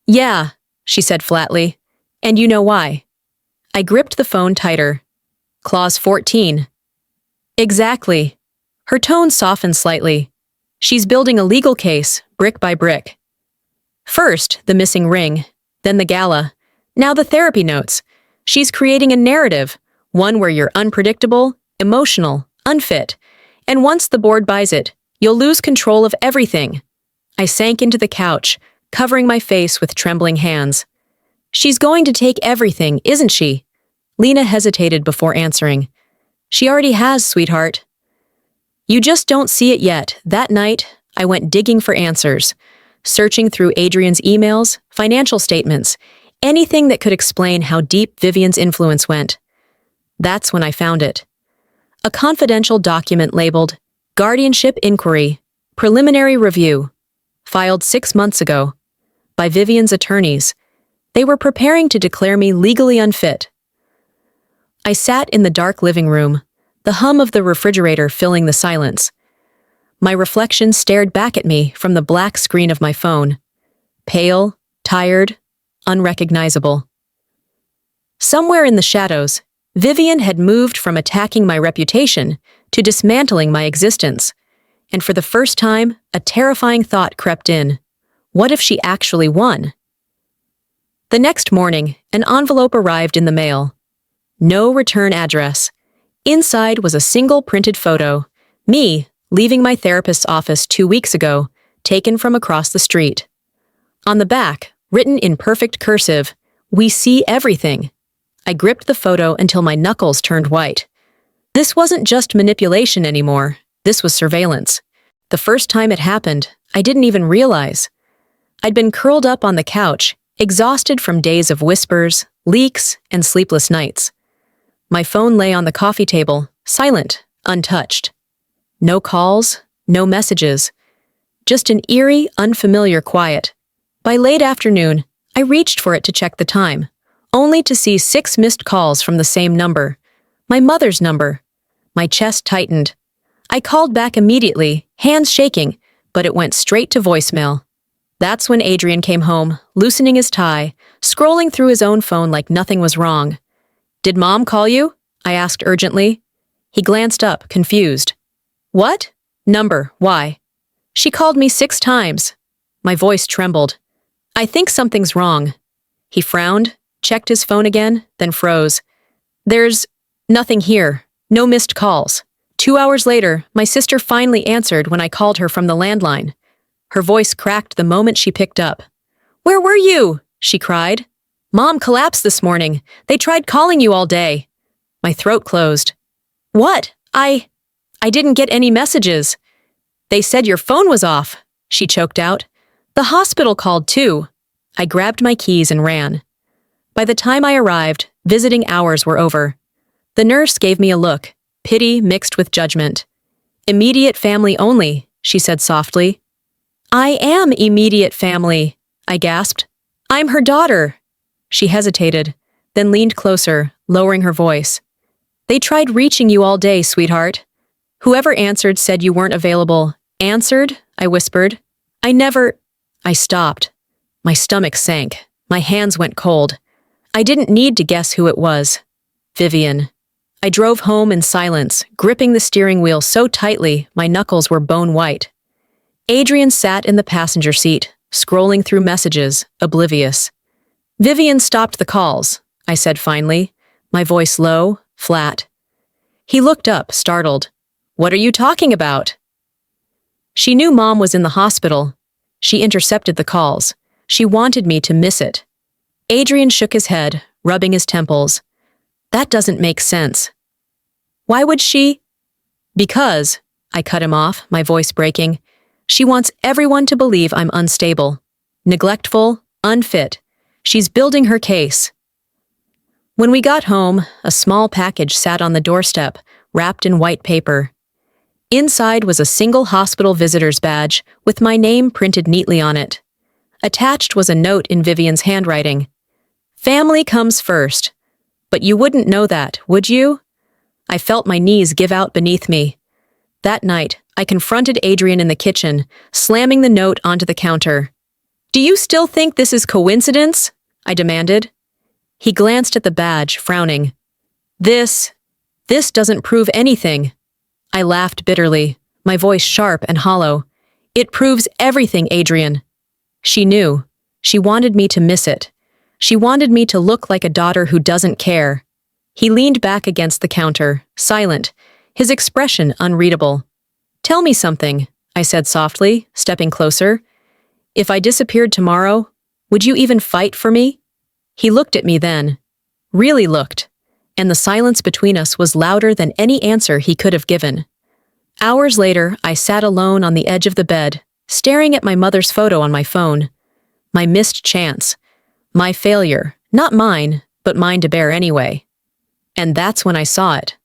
Yeah, she said flatly. And you know why. I gripped the phone tighter. Clause 14. Exactly. Her tone softened slightly. She's building a legal case, brick by brick. First, the missing ring, then the gala, now the therapy notes. She's creating a narrative, one where you're unpredictable, emotional, unfit. And once the board buys it, you'll lose control of everything. I sank into the couch, covering my face with trembling hands. She's going to take everything, isn't she? Lena hesitated before answering. She already has, sweetheart. You just don't see it yet. That night, I went digging for answers, searching through Adrian's emails, financial statements, anything that could explain how deep Vivian's influence went. That's when I found it. A confidential document labeled Guardianship Inquiry, Preliminary Review, filed 6 months ago, by Vivian's attorneys. They were preparing to declare me legally unfit. I sat in the dark living room, the hum of the refrigerator filling the silence. My reflection stared back at me from the black screen of my phone. Pale, tired, unrecognizable. Somewhere in the shadows, Vivian had moved from attacking my reputation to dismantling my existence. And for the first time, a terrifying thought crept in. What if she actually won? The next morning, an envelope arrived in the mail. No return address. Inside was a single printed photo, me leaving my therapist's office 2 weeks ago, taken from across the street. On the back, written in perfect cursive, we see everything. I gripped the photo until my knuckles turned white. This wasn't just manipulation anymore. This was surveillance. The first time it happened, I didn't even realize. I'd been curled up on the couch, exhausted from days of whispers, leaks, and sleepless nights. My phone lay on the coffee table, silent, untouched. No calls, no messages. Just an eerie, unfamiliar quiet. By late afternoon, I reached for it to check the time, only to see 6 missed calls from the same number. My mother's number. My chest tightened. I called back immediately, hands shaking, but it went straight to voicemail. That's when Adrian came home, loosening his tie, scrolling through his own phone like nothing was wrong. Did Mom call you? I asked urgently. He glanced up, confused. What? Number, why? She called me 6 times. My voice trembled. I think something's wrong. He frowned, checked his phone again, then froze. There's nothing here. No missed calls. 2 hours later, my sister finally answered when I called her from the landline. Her voice cracked the moment she picked up. Where were you? She cried. Mom collapsed this morning. They tried calling you all day. My throat closed. What? I didn't get any messages. They said your phone was off, she choked out. The hospital called too. I grabbed my keys and ran. By the time I arrived, visiting hours were over. The nurse gave me a look, pity mixed with judgment. Immediate family only, she said softly. I am immediate family, I gasped. I'm her daughter. She hesitated, then leaned closer, lowering her voice. They tried reaching you all day, sweetheart. Whoever answered said you weren't available. Answered? I whispered. I stopped. My stomach sank. My hands went cold. I didn't need to guess who it was. Vivian. I drove home in silence, gripping the steering wheel so tightly my knuckles were bone white. Adrian sat in the passenger seat, scrolling through messages, oblivious. Vivian stopped the calls, I said finally, my voice low, flat. He looked up, startled. What are you talking about? She knew Mom was in the hospital. She intercepted the calls. She wanted me to miss it. Adrian shook his head, rubbing his temples. That doesn't make sense. Why would she? Because, I cut him off, my voice breaking, she wants everyone to believe I'm unstable, neglectful, unfit. She's building her case. When we got home, a small package sat on the doorstep, wrapped in white paper. Inside was a single hospital visitor's badge with my name printed neatly on it. Attached was a note in Vivian's handwriting. Family comes first. But you wouldn't know that, would you? I felt my knees give out beneath me. That night, I confronted Adrian in the kitchen, slamming the note onto the counter. Do you still think this is coincidence? I demanded. He glanced at the badge, frowning. This doesn't prove anything. I laughed bitterly, my voice sharp and hollow. It proves everything, Adrian. She knew. She wanted me to miss it. She wanted me to look like a daughter who doesn't care. He leaned back against the counter, silent, his expression unreadable. Tell me something, I said softly, stepping closer. If I disappeared tomorrow, would you even fight for me? He looked at me then, really looked, and the silence between us was louder than any answer he could have given. Hours later, I sat alone on the edge of the bed, staring at my mother's photo on my phone. My missed chance. My failure, not mine, but mine to bear anyway. And that's when I saw it.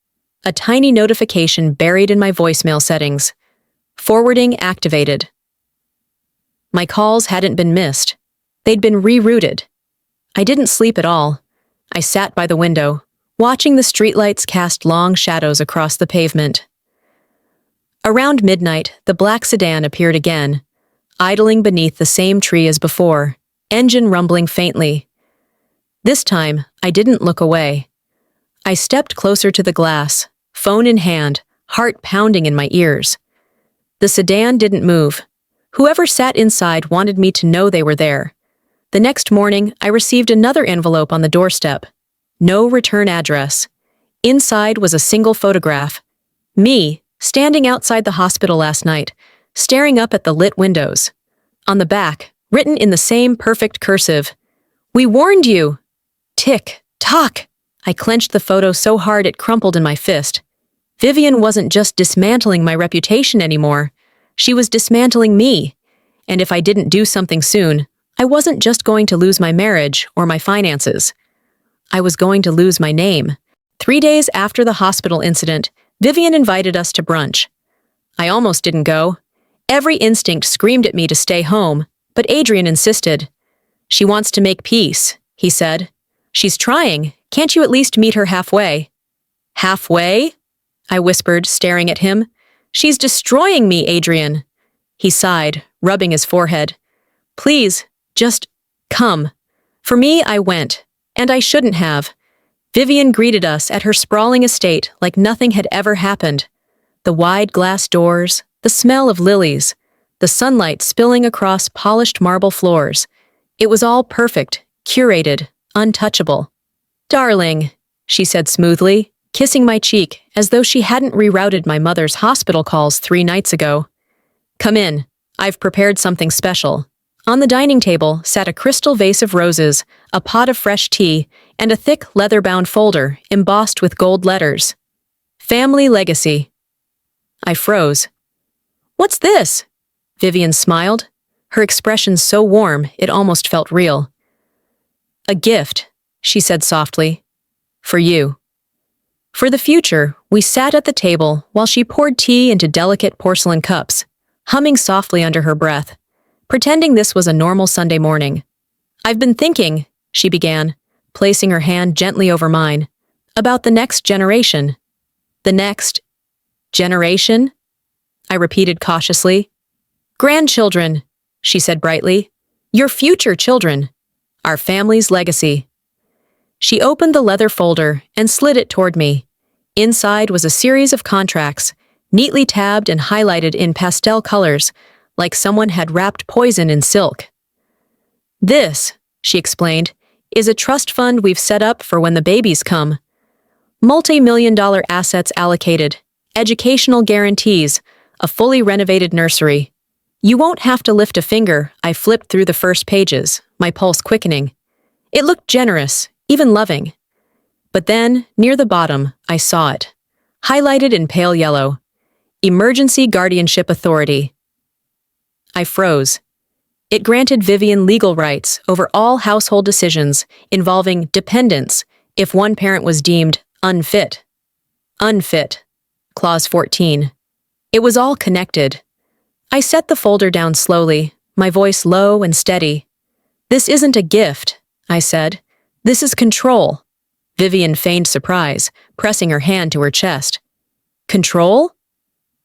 A tiny notification buried in my voicemail settings. Forwarding activated. My calls hadn't been missed. They'd been rerouted. I didn't sleep at all. I sat by the window, watching the streetlights cast long shadows across the pavement. Around midnight, the black sedan appeared again, idling beneath the same tree as before, engine rumbling faintly. This time, I didn't look away. I stepped closer to the glass, phone in hand, heart pounding in my ears. The sedan didn't move. Whoever sat inside wanted me to know they were there. The next morning, I received another envelope on the doorstep. No return address. Inside was a single photograph. Me, standing outside the hospital last night, staring up at the lit windows. On the back, written in the same perfect cursive, "We warned you!" Tick, tock. I clenched the photo so hard it crumpled in my fist. Vivian wasn't just dismantling my reputation anymore. She was dismantling me. And if I didn't do something soon, I wasn't just going to lose my marriage or my finances. I was going to lose my name. 3 days after the hospital incident, Vivian invited us to brunch. I almost didn't go. Every instinct screamed at me to stay home, but Adrian insisted. "She wants to make peace," he said. "She's trying. Can't you at least meet her halfway?" "Halfway?" I whispered, staring at him. "She's destroying me, Adrian." He sighed, rubbing his forehead. "Please, just come." For me, I went, and I shouldn't have. Vivian greeted us at her sprawling estate like nothing had ever happened. The wide glass doors, the smell of lilies, the sunlight spilling across polished marble floors. It was all perfect, curated, untouchable. "Darling," she said smoothly, kissing my cheek as though she hadn't rerouted my mother's hospital calls 3 nights ago. "Come in. I've prepared something special." On the dining table sat a crystal vase of roses, a pot of fresh tea, and a thick leather-bound folder embossed with gold letters. "Family Legacy." I froze. "What's this?" Vivian smiled, her expression so warm it almost felt real. "A gift," she said softly. "For you." For the future, we sat at the table while she poured tea into delicate porcelain cups, humming softly under her breath, pretending this was a normal Sunday morning. "I've been thinking," she began, placing her hand gently over mine, "about the next generation." "The next generation?" I repeated cautiously. "Grandchildren," she said brightly. "Your future children. Our family's legacy." She opened the leather folder and slid it toward me. Inside was a series of contracts, neatly tabbed and highlighted in pastel colors, like someone had wrapped poison in silk. "This," she explained, "is a trust fund we've set up for when the babies come. Multi-million-dollar assets allocated, educational guarantees, a fully renovated nursery. You won't have to lift a finger." I flipped through the first pages, my pulse quickening. It looked generous, even loving. But then, near the bottom, I saw it. Highlighted in pale yellow. Emergency Guardianship Authority. I froze. It granted Vivian legal rights over all household decisions involving dependents if one parent was deemed unfit. Unfit. Clause 14. It was all connected. I set the folder down slowly, my voice low and steady. "This isn't a gift," I said. "This is control." Vivian feigned surprise, pressing her hand to her chest. "Control?"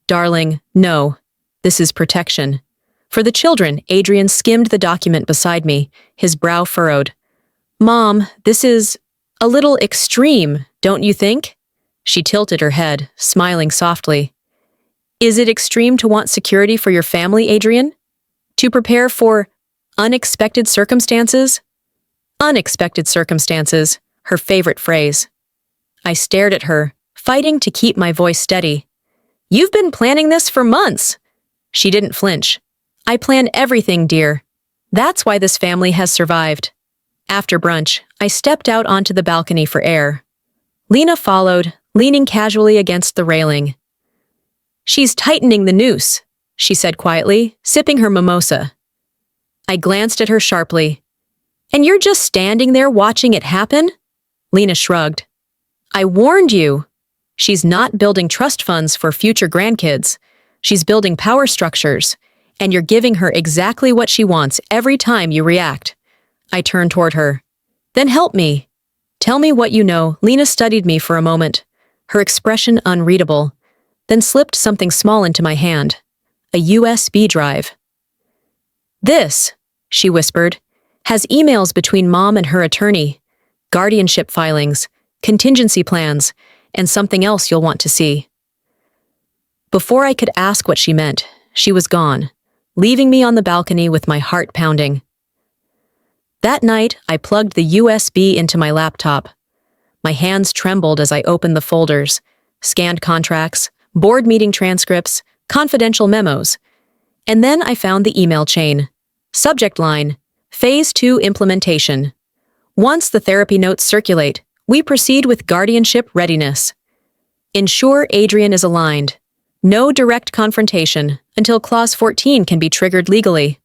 "Darling, no. This is protection." For the children, Adrian skimmed the document beside me, his brow furrowed. "Mom, this is a little extreme, don't you think?" She tilted her head, smiling softly. "Is it extreme to want security for your family, Adrian? To prepare for unexpected circumstances?" Unexpected circumstances, her favorite phrase. I stared at her, fighting to keep my voice steady. "You've been planning this for months." She didn't flinch. "I plan everything, dear. That's why this family has survived." After brunch, I stepped out onto the balcony for air. Lena followed, leaning casually against the railing. "She's tightening the noose," she said quietly, sipping her mimosa. I glanced at her sharply. "And you're just standing there watching it happen?" Lena shrugged. "I warned you. She's not building trust funds for future grandkids. She's building power structures, and you're giving her exactly what she wants every time you react." I turned toward her. "Then help me. Tell me what you know." Lena studied me for a moment, her expression unreadable, then slipped something small into my hand. A USB drive. "This," she whispered, "has emails between Mom and her attorney, guardianship filings, contingency plans, and something else you'll want to see." Before I could ask what she meant, she was gone, leaving me on the balcony with my heart pounding. That night, I plugged the USB into my laptop. My hands trembled as I opened the folders, scanned contracts, board meeting transcripts, confidential memos. And then I found the email chain. Subject line, Phase 2 implementation. Once the therapy notes circulate, we proceed with guardianship readiness. Ensure Adrian is aligned. No direct confrontation until Clause 14 can be triggered legally.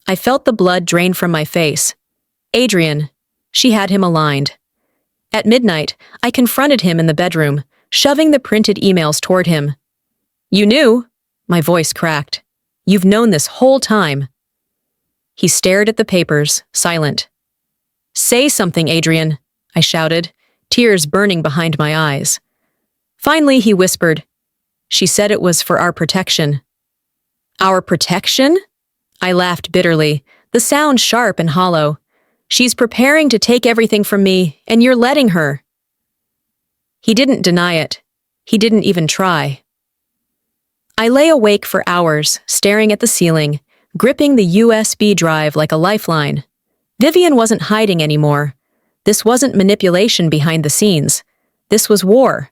I felt the blood drain from my face. Adrian. She had him aligned. At midnight, I confronted him in the bedroom, shoving the printed emails toward him. "You knew?" My voice cracked. "You've known this whole time." He stared at the papers, silent. "Say something, Adrian," I shouted, tears burning behind my eyes. Finally, he whispered, "She said it was for our protection." "Our protection?" I laughed bitterly, the sound sharp and hollow. "She's preparing to take everything from me, and you're letting her." He didn't deny it. He didn't even try. I lay awake for hours, staring at the ceiling, gripping the USB drive like a lifeline. Vivian wasn't hiding anymore. This wasn't manipulation behind the scenes. This was war.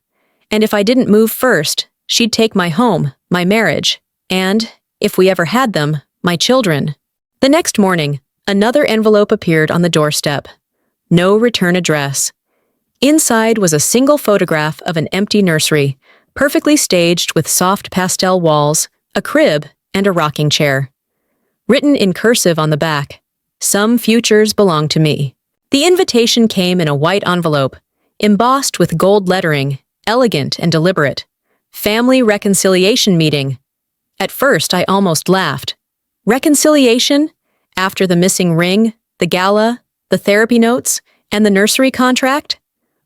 And if I didn't move first, she'd take my home, my marriage, and, if we ever had them, my children. The next morning, another envelope appeared on the doorstep. No return address. Inside was a single photograph of an empty nursery, perfectly staged with soft pastel walls, a crib, and a rocking chair. Written in cursive on the back, "Some futures belong to me." The invitation came in a white envelope, embossed with gold lettering, elegant and deliberate. "Family reconciliation meeting." At first, I almost laughed. Reconciliation? After the missing ring, the gala, the therapy notes, and the nursery contract?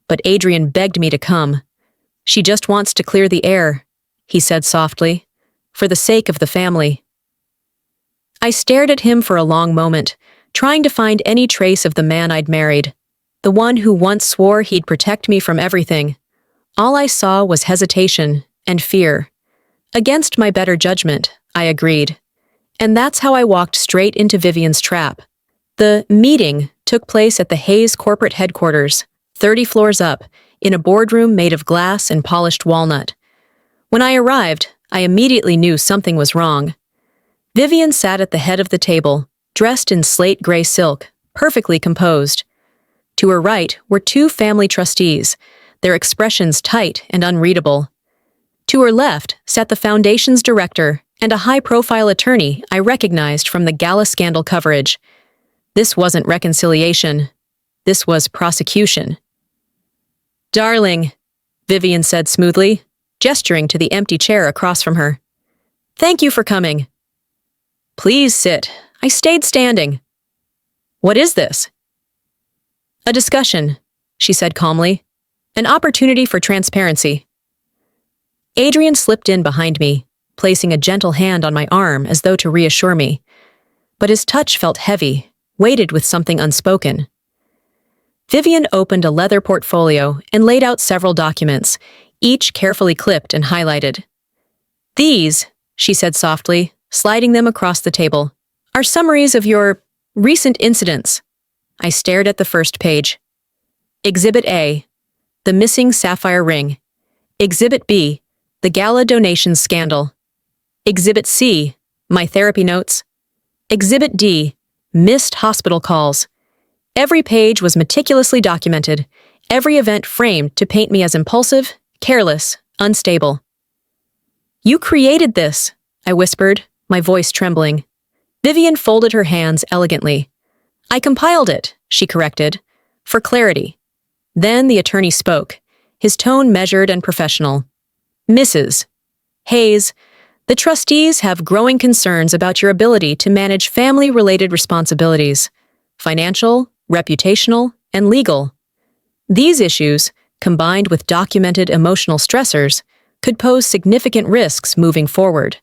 But Adrian begged me to come. "She just wants to clear the air," he said softly, "for the sake of the family." I stared at him for a long moment, trying to find any trace of the man I'd married, the one who once swore he'd protect me from everything. All I saw was hesitation and fear. Against my better judgment, I agreed. And that's how I walked straight into Vivian's trap. The meeting took place at the Hayes corporate headquarters, 30 floors up, in a boardroom made of glass and polished walnut. When I arrived, I immediately knew something was wrong. Vivian sat at the head of the table, dressed in slate gray silk, perfectly composed. To her right were two family trustees, their expressions tight and unreadable. To her left sat the foundation's director and a high-profile attorney I recognized from the gala scandal coverage. This wasn't reconciliation. This was prosecution. "Darling," Vivian said smoothly, gesturing to the empty chair across from her. "Thank you for coming." "Please sit." I stayed standing. "What is this?" "A discussion," she said calmly. "An opportunity for transparency." Adrian slipped in behind me, placing a gentle hand on my arm as though to reassure me. But his touch felt heavy, weighted with something unspoken. Vivian opened a leather portfolio and laid out several documents, each carefully clipped and highlighted. "These," she said softly, sliding them across the table, "are summaries of your recent incidents." I stared at the first page. Exhibit A, the missing sapphire ring. Exhibit B, the gala donations scandal. Exhibit C, my therapy notes. Exhibit D, missed hospital calls. Every page was meticulously documented, every event framed to paint me as impulsive, careless, unstable. "You created this," I whispered, my voice trembling. Vivian folded her hands elegantly. "I compiled it," she corrected, "for clarity." Then the attorney spoke, his tone measured and professional. "Mrs. Hayes, the trustees have growing concerns about your ability to manage family-related responsibilities, financial, reputational, and legal. These issues, combined with documented emotional stressors, could pose significant risks moving forward."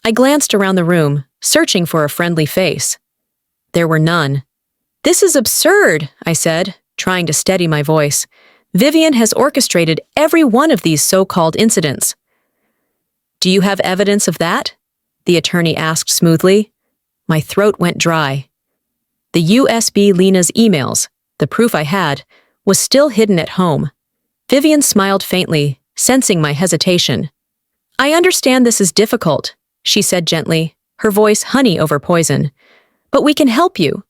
I glanced around the room, searching for a friendly face. There were none. "This is absurd," I said, trying to steady my voice. "Vivian has orchestrated every one of these so-called incidents." "Do you have evidence of that?" the attorney asked smoothly. My throat went dry. The USB Lena's emails, the proof I had, was still hidden at home. Vivian smiled faintly, sensing my hesitation. "I understand this is difficult," she said gently, her voice honey over poison. "But we can help you.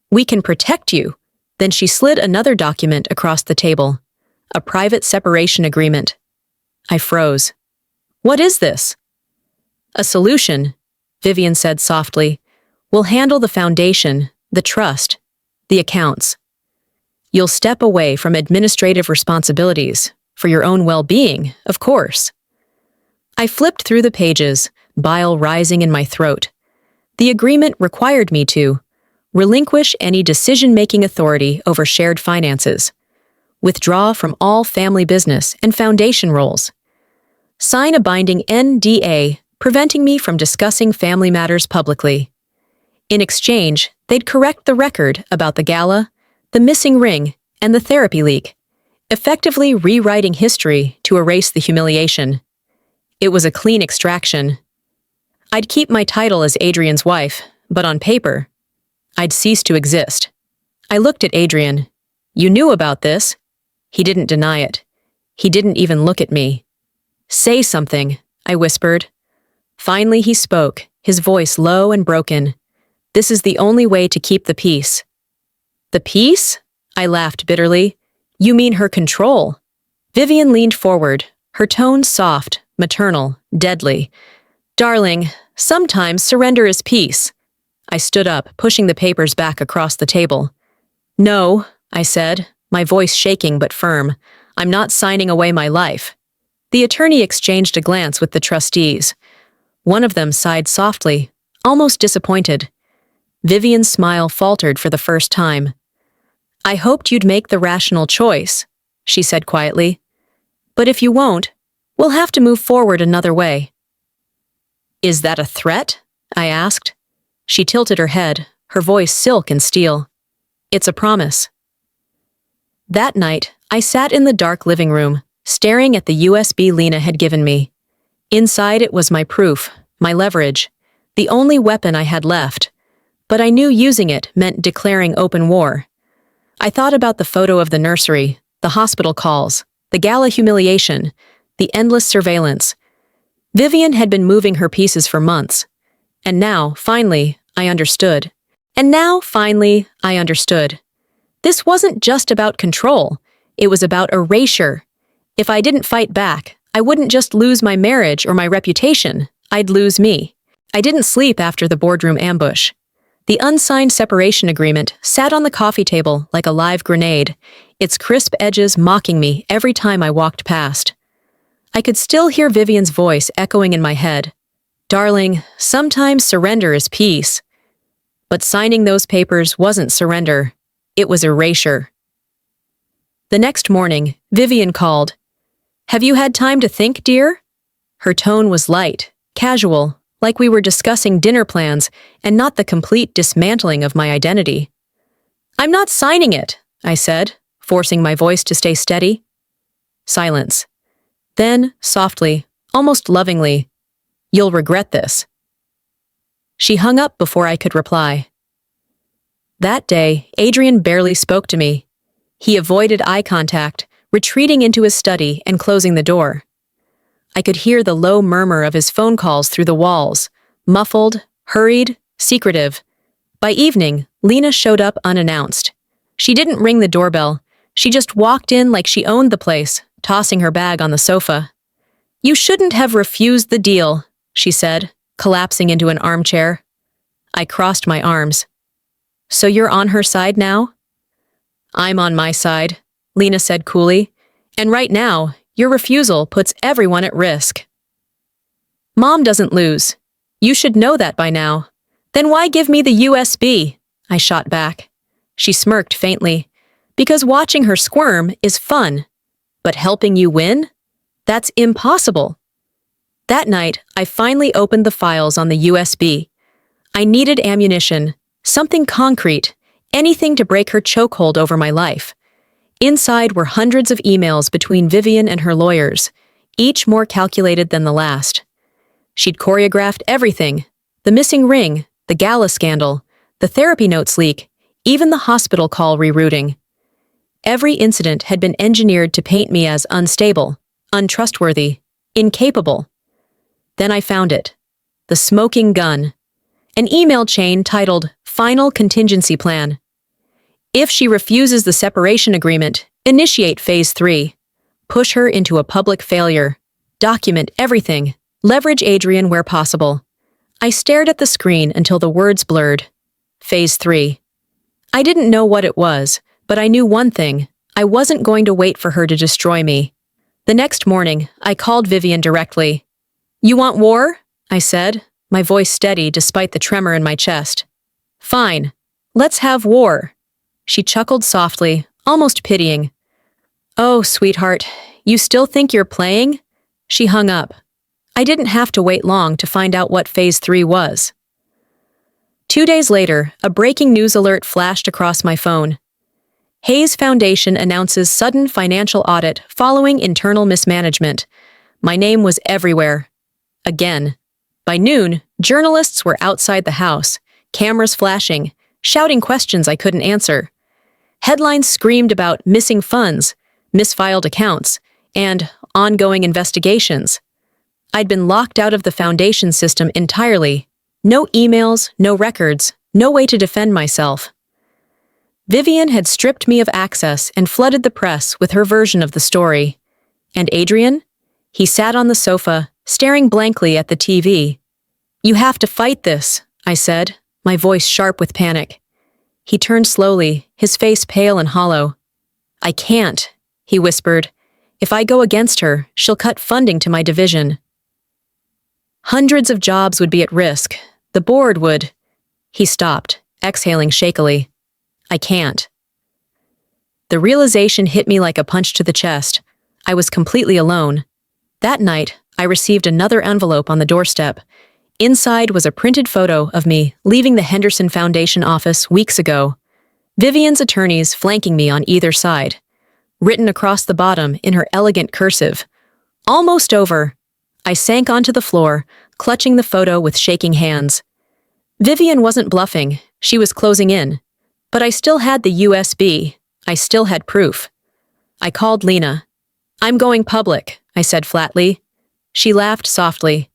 We can protect you." Then she slid another document across the table. A private separation agreement. I froze. "What is this?" "A solution," Vivian said softly. "We'll handle the foundation, the trust, the accounts. You'll step away from administrative responsibilities, for your own well-being, of course." I flipped through the pages, bile rising in my throat. The agreement required me to relinquish any decision-making authority over shared finances, withdraw from all family business and foundation roles, sign a binding NDA preventing me from discussing family matters publicly. In exchange, they'd correct the record about the gala, the missing ring, and the therapy leak, effectively rewriting history to erase the humiliation. It was a clean extraction. I'd keep my title as Adrian's wife, but on paper, I'd cease to exist. I looked at Adrian. "You knew about this?" He didn't deny it. He didn't even look at me. "Say something," I whispered. Finally he spoke, his voice low and broken. "This is the only way to keep the peace." "The peace?" I laughed bitterly. "You mean her control?" Vivian leaned forward, her tone soft, maternal, deadly. "Darling, sometimes surrender is peace." I stood up, pushing the papers back across the table. "No," I said, my voice shaking but firm. "I'm not signing away my life." The attorney exchanged a glance with the trustees. One of them sighed softly, almost disappointed. Vivian's smile faltered for the first time. "I hoped you'd make the rational choice," she said quietly. "But if you won't, we'll have to move forward another way." "Is that a threat?" I asked. She tilted her head, her voice silk and steel. "It's a promise." That night, I sat in the dark living room, staring at the USB Lena had given me. Inside it was my proof, my leverage, the only weapon I had left. But I knew using it meant declaring open war. I thought about the photo of the nursery, the hospital calls, the gala humiliation, the endless surveillance. Vivian had been moving her pieces for months. And now, finally, I understood. This wasn't just about control. It was about erasure. If I didn't fight back, I wouldn't just lose my marriage or my reputation. I'd lose me. I didn't sleep after the boardroom ambush. The unsigned separation agreement sat on the coffee table like a live grenade, its crisp edges mocking me every time I walked past. I could still hear Vivian's voice echoing in my head. Darling, sometimes surrender is peace. But signing those papers wasn't surrender. It was erasure. The next morning, Vivian called. "Have you had time to think, dear?" Her tone was light, casual, like we were discussing dinner plans and not the complete dismantling of my identity. "I'm not signing it," I said, forcing my voice to stay steady. Silence. Then, softly, almost lovingly, "You'll regret this." She hung up before I could reply. That day, Adrian barely spoke to me. He avoided eye contact, retreating into his study and closing the door. I could hear the low murmur of his phone calls through the walls, muffled, hurried, secretive. By evening, Lena showed up unannounced. She didn't ring the doorbell. She just walked in like she owned the place, tossing her bag on the sofa. "You shouldn't have refused the deal," she said, collapsing into an armchair. I crossed my arms. "So you're on her side now?" "I'm on my side," Lena said coolly. "And right now, your refusal puts everyone at risk." "Mom doesn't lose. You should know that by now. Then why give me the USB?" I shot back. She smirked faintly. "Because watching her squirm is fun. But helping you win? That's impossible." That night, I finally opened the files on the USB. I needed ammunition, something concrete, anything to break her chokehold over my life. Inside were hundreds of emails between Vivian and her lawyers, each more calculated than the last. She'd choreographed everything: the missing ring, the gala scandal, the therapy notes leak, even the hospital call rerouting. Every incident had been engineered to paint me as unstable, untrustworthy, incapable. Then I found it. The smoking gun. An email chain titled "Final Contingency Plan." If she refuses the separation agreement, initiate Phase 3. Push her into a public failure. Document everything. Leverage Adrian where possible. I stared at the screen until the words blurred. Phase 3. I didn't know what it was, but I knew one thing. I wasn't going to wait for her to destroy me. The next morning, I called Vivian directly. "You want war?" I said, my voice steady despite the tremor in my chest. "Fine. Let's have war." She chuckled softly, almost pitying. "Oh, sweetheart, you still think you're playing?" She hung up. I didn't have to wait long to find out what Phase 3 was. 2 days later, a breaking news alert flashed across my phone. Hayes Foundation announces sudden financial audit following internal mismanagement. My name was everywhere. Again. By noon, journalists were outside the house, cameras flashing, shouting questions I couldn't answer. Headlines screamed about missing funds, misfiled accounts, and ongoing investigations. I'd been locked out of the foundation system entirely. No emails, no records, no way to defend myself. Vivian had stripped me of access and flooded the press with her version of the story. And Adrian? He sat on the sofa, staring blankly at the TV. "You have to fight this," I said, my voice sharp with panic. He turned slowly, his face pale and hollow. "I can't," he whispered. "If I go against her, she'll cut funding to my division. Hundreds of jobs would be at risk. The board would—" He stopped, exhaling shakily. "I can't." The realization hit me like a punch to the chest. I was completely alone. That night, I received another envelope on the doorstep. Inside was a printed photo of me leaving the Henderson Foundation office weeks ago. Vivian's attorneys flanking me on either side. Written across the bottom in her elegant cursive. "Almost over." I sank onto the floor, clutching the photo with shaking hands. Vivian wasn't bluffing. She was closing in. But I still had the USB. I still had proof. I called Lena. "I'm going public," I said flatly. She laughed softly.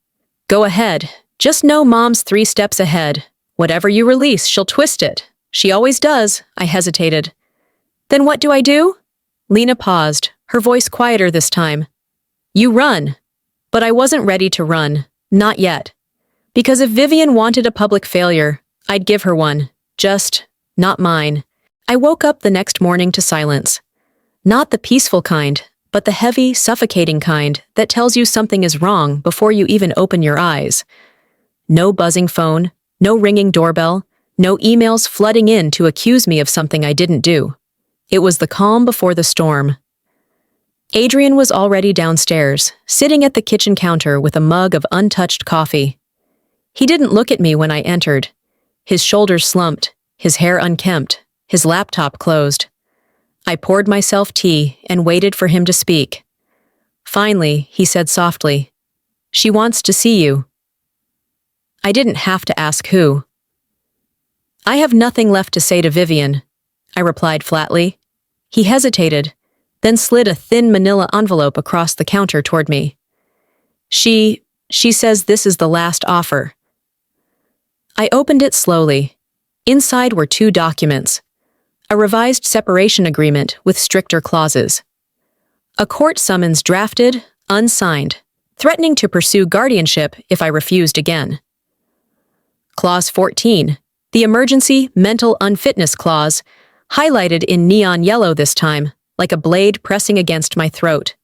"Go ahead. Just know Mom's 3 steps ahead. Whatever you release, she'll twist it. She always does." I hesitated. Then what do I do? Lena paused, her voice quieter this time. You run. But I wasn't ready to run. Not yet. Because if Vivian wanted a public failure, I'd give her one. Just, not mine. I woke up the next morning to silence. Not the peaceful kind, but the heavy, suffocating kind that tells you something is wrong before you even open your eyes. No buzzing phone, no ringing doorbell, no emails flooding in to accuse me of something I didn't do. It was the calm before the storm. Adrian was already downstairs, sitting at the kitchen counter with a mug of untouched coffee. He didn't look at me when I entered. His shoulders slumped, his hair unkempt, his laptop closed. I poured myself tea and waited for him to speak. Finally, he said softly, "She wants to see you." I didn't have to ask who. "I have nothing left to say to Vivian," I replied flatly. He hesitated, then slid a thin manila envelope across the counter toward me. She says this is the last offer." I opened it slowly. Inside were 2 documents. A revised separation agreement with stricter clauses. A court summons drafted, unsigned, threatening to pursue guardianship if I refused again. Clause 14, the emergency mental unfitness clause, highlighted in neon yellow this time, like a blade pressing against my throat.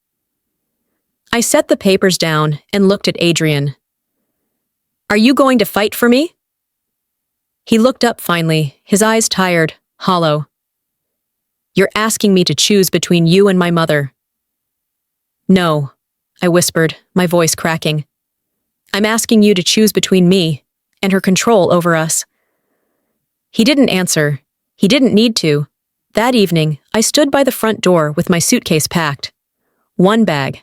I set the papers down and looked at Adrian. "Are you going to fight for me?" He looked up finally, his eyes tired, hollow. "You're asking me to choose between you and my mother." "No," I whispered, my voice cracking. "I'm asking you to choose between me and her control over us." He didn't answer. He didn't need to. That evening, I stood by the front door with my suitcase packed. 1 bag.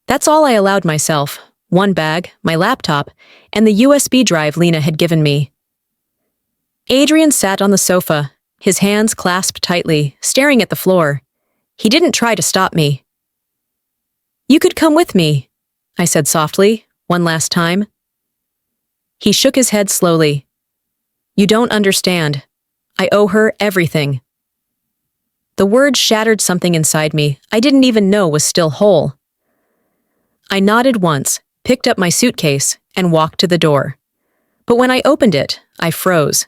That's all I allowed myself. 1 bag, my laptop, and the USB drive Lena had given me. Adrian sat on the sofa, his hands clasped tightly, staring at the floor. He didn't try to stop me. "You could come with me," I said softly, one last time. He shook his head slowly. "You don't understand. I owe her everything." The words shattered something inside me I didn't even know was still whole. I nodded once, picked up my suitcase, and walked to the door. But when I opened it, I froze.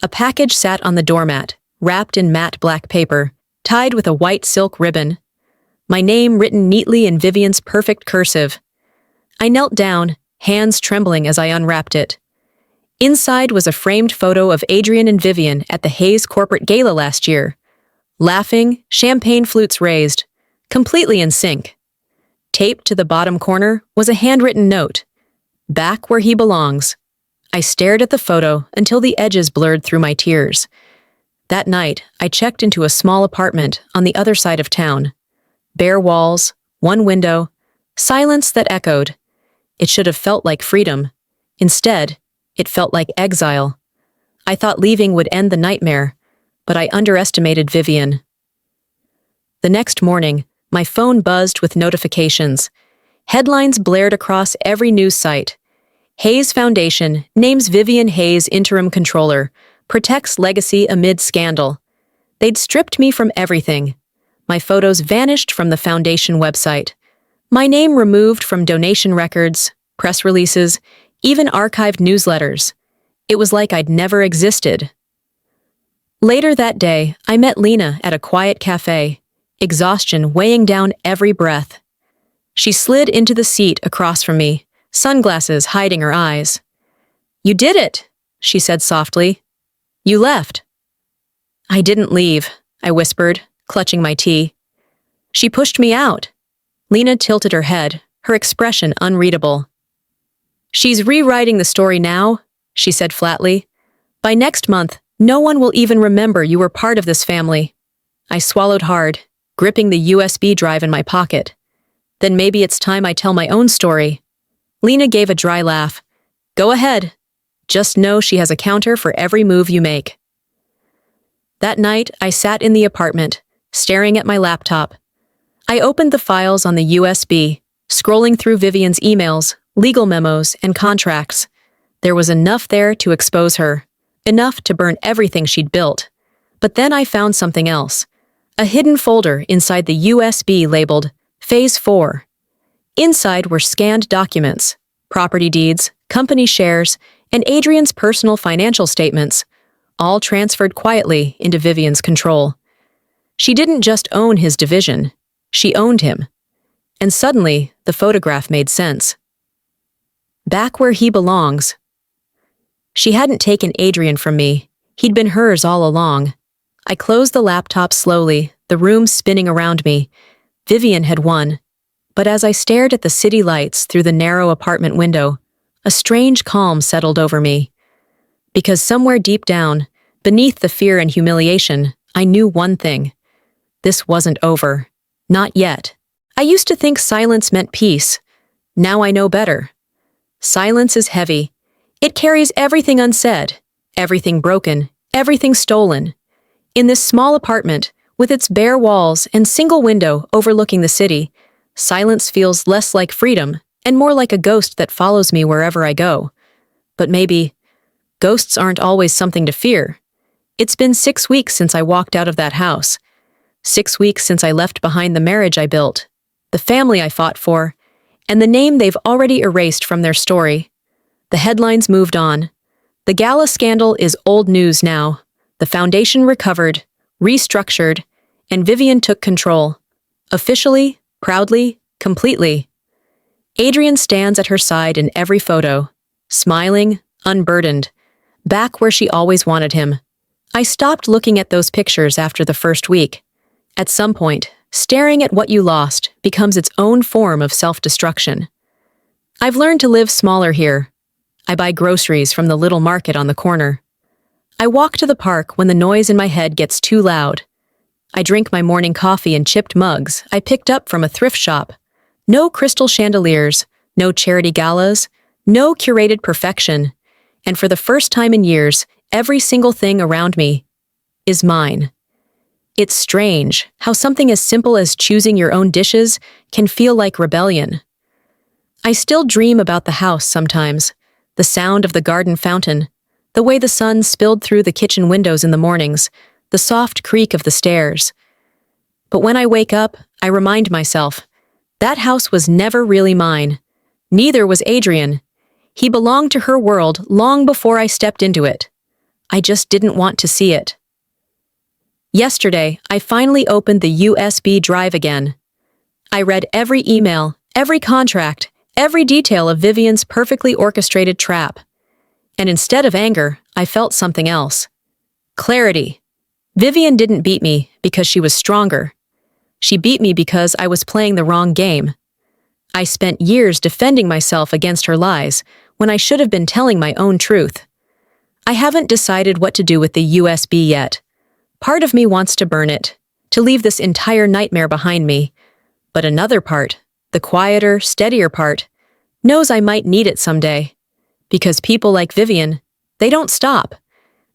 A package sat on the doormat, wrapped in matte black paper, tied with a white silk ribbon. My name written neatly in Vivian's perfect cursive. I knelt down, hands trembling as I unwrapped it. Inside was a framed photo of Adrian and Vivian at the Hayes corporate gala last year. Laughing, champagne flutes raised, completely in sync. Taped to the bottom corner was a handwritten note. "Back where he belongs." I stared at the photo until the edges blurred through my tears. That night, I checked into a small apartment on the other side of town. Bare walls, 1 window, silence that echoed. It should have felt like freedom. Instead, it felt like exile. I thought leaving would end the nightmare, but I underestimated Vivian. The next morning, my phone buzzed with notifications. Headlines blared across every news site. Hayes Foundation names Vivian Hayes interim controller, protects legacy amid scandal. They'd stripped me from everything. My photos vanished from the foundation website. My name removed from donation records, press releases, even archived newsletters. It was like I'd never existed. Later that day, I met Lena at a quiet cafe, exhaustion weighing down every breath. She slid into the seat across from me, sunglasses hiding her eyes. "You did it," she said softly. "You left." "I didn't leave," I whispered, clutching my tea. "She pushed me out." Lena tilted her head, her expression unreadable. "She's rewriting the story now," she said flatly. "By next month, no one will even remember you were part of this family." I swallowed hard, gripping the USB drive in my pocket. "Then maybe it's time I tell my own story." Lena gave a dry laugh. "Go ahead. Just know she has a counter for every move you make." That night, I sat in the apartment, staring at my laptop. I opened the files on the USB, scrolling through Vivian's emails, legal memos, and contracts. There was enough there to expose her, enough to burn everything she'd built. But then I found something else. a hidden folder inside the USB labeled Phase 4. Inside were scanned documents, property deeds, company shares, and Adrian's personal financial statements, all transferred quietly into Vivian's control. She didn't just own his division, she owned him. And suddenly, the photograph made sense. Back where he belongs. She hadn't taken Adrian from me. He'd been hers all along. I closed the laptop slowly, the room spinning around me. Vivian had won. But as I stared at the city lights through the narrow apartment window, a strange calm settled over me. Because somewhere deep down, beneath the fear and humiliation, I knew one thing. This wasn't over. Not yet. I used to think silence meant peace. Now I know better. Silence is heavy. It carries everything unsaid, everything broken, everything stolen. In this small apartment, with its bare walls and single window overlooking the city, silence feels less like freedom and more like a ghost that follows me wherever I go. But maybe ghosts aren't always something to fear. It's been 6 weeks since I walked out of that house. 6 weeks since I left behind the marriage I built, the family I fought for, and the name they've already erased from their story. The headlines moved on. The gala scandal is old news now. The foundation recovered, restructured, and Vivian took control. Officially, proudly, completely. Adrian stands at her side in every photo, smiling, unburdened, back where she always wanted him. I stopped looking at those pictures after the first week. At some point, staring at what you lost becomes its own form of self-destruction. I've learned to live smaller here. I buy groceries from the little market on the corner. I walk to the park when the noise in my head gets too loud. I drink my morning coffee in chipped mugs I picked up from a thrift shop. No crystal chandeliers, no charity galas, no curated perfection. And for the first time in years, every single thing around me is mine. It's strange how something as simple as choosing your own dishes can feel like rebellion. I still dream about the house sometimes, the sound of the garden fountain, the way the sun spilled through the kitchen windows in the mornings, the soft creak of the stairs. But when I wake up, I remind myself, that house was never really mine. Neither was Adrian. He belonged to her world long before I stepped into it. I just didn't want to see it. Yesterday, I finally opened the USB drive again. I read every email, every contract, every detail of Vivian's perfectly orchestrated trap. And instead of anger, I felt something else. Clarity. Vivian didn't beat me because she was stronger. She beat me because I was playing the wrong game. I spent years defending myself against her lies when I should have been telling my own truth. I haven't decided what to do with the USB yet. Part of me wants to burn it, to leave this entire nightmare behind me. But another part, the quieter, steadier part, knows I might need it someday. Because people like Vivian, they don't stop.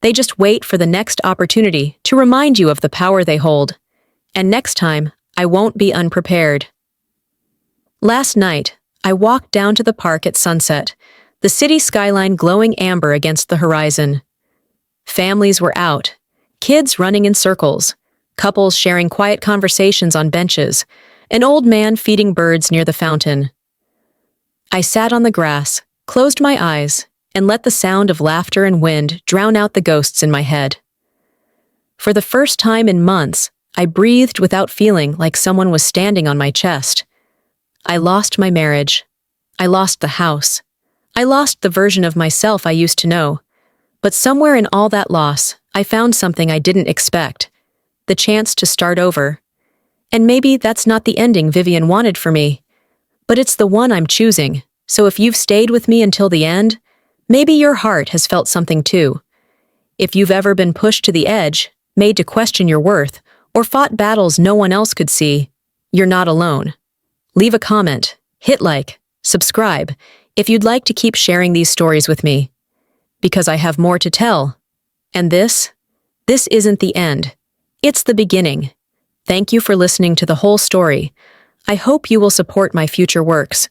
They just wait for the next opportunity to remind you of the power they hold. And next time, I won't be unprepared. Last night, I walked down to the park at sunset, the city skyline glowing amber against the horizon. Families were out, kids running in circles, couples sharing quiet conversations on benches, an old man feeding birds near the fountain. I sat on the grass, closed my eyes, and let the sound of laughter and wind drown out the ghosts in my head. For the first time in months, I breathed without feeling like someone was standing on my chest. I lost my marriage. I lost the house. I lost the version of myself I used to know. But somewhere in all that loss, I found something I didn't expect. The chance to start over. And maybe that's not the ending Vivian wanted for me. But it's the one I'm choosing. So if you've stayed with me until the end, maybe your heart has felt something too. If you've ever been pushed to the edge, made to question your worth, or fought battles no one else could see, you're not alone. Leave a comment, hit like, subscribe, if you'd like to keep sharing these stories with me. Because I have more to tell. And this isn't the end. It's the beginning. Thank you for listening to the whole story. I hope you will support my future works.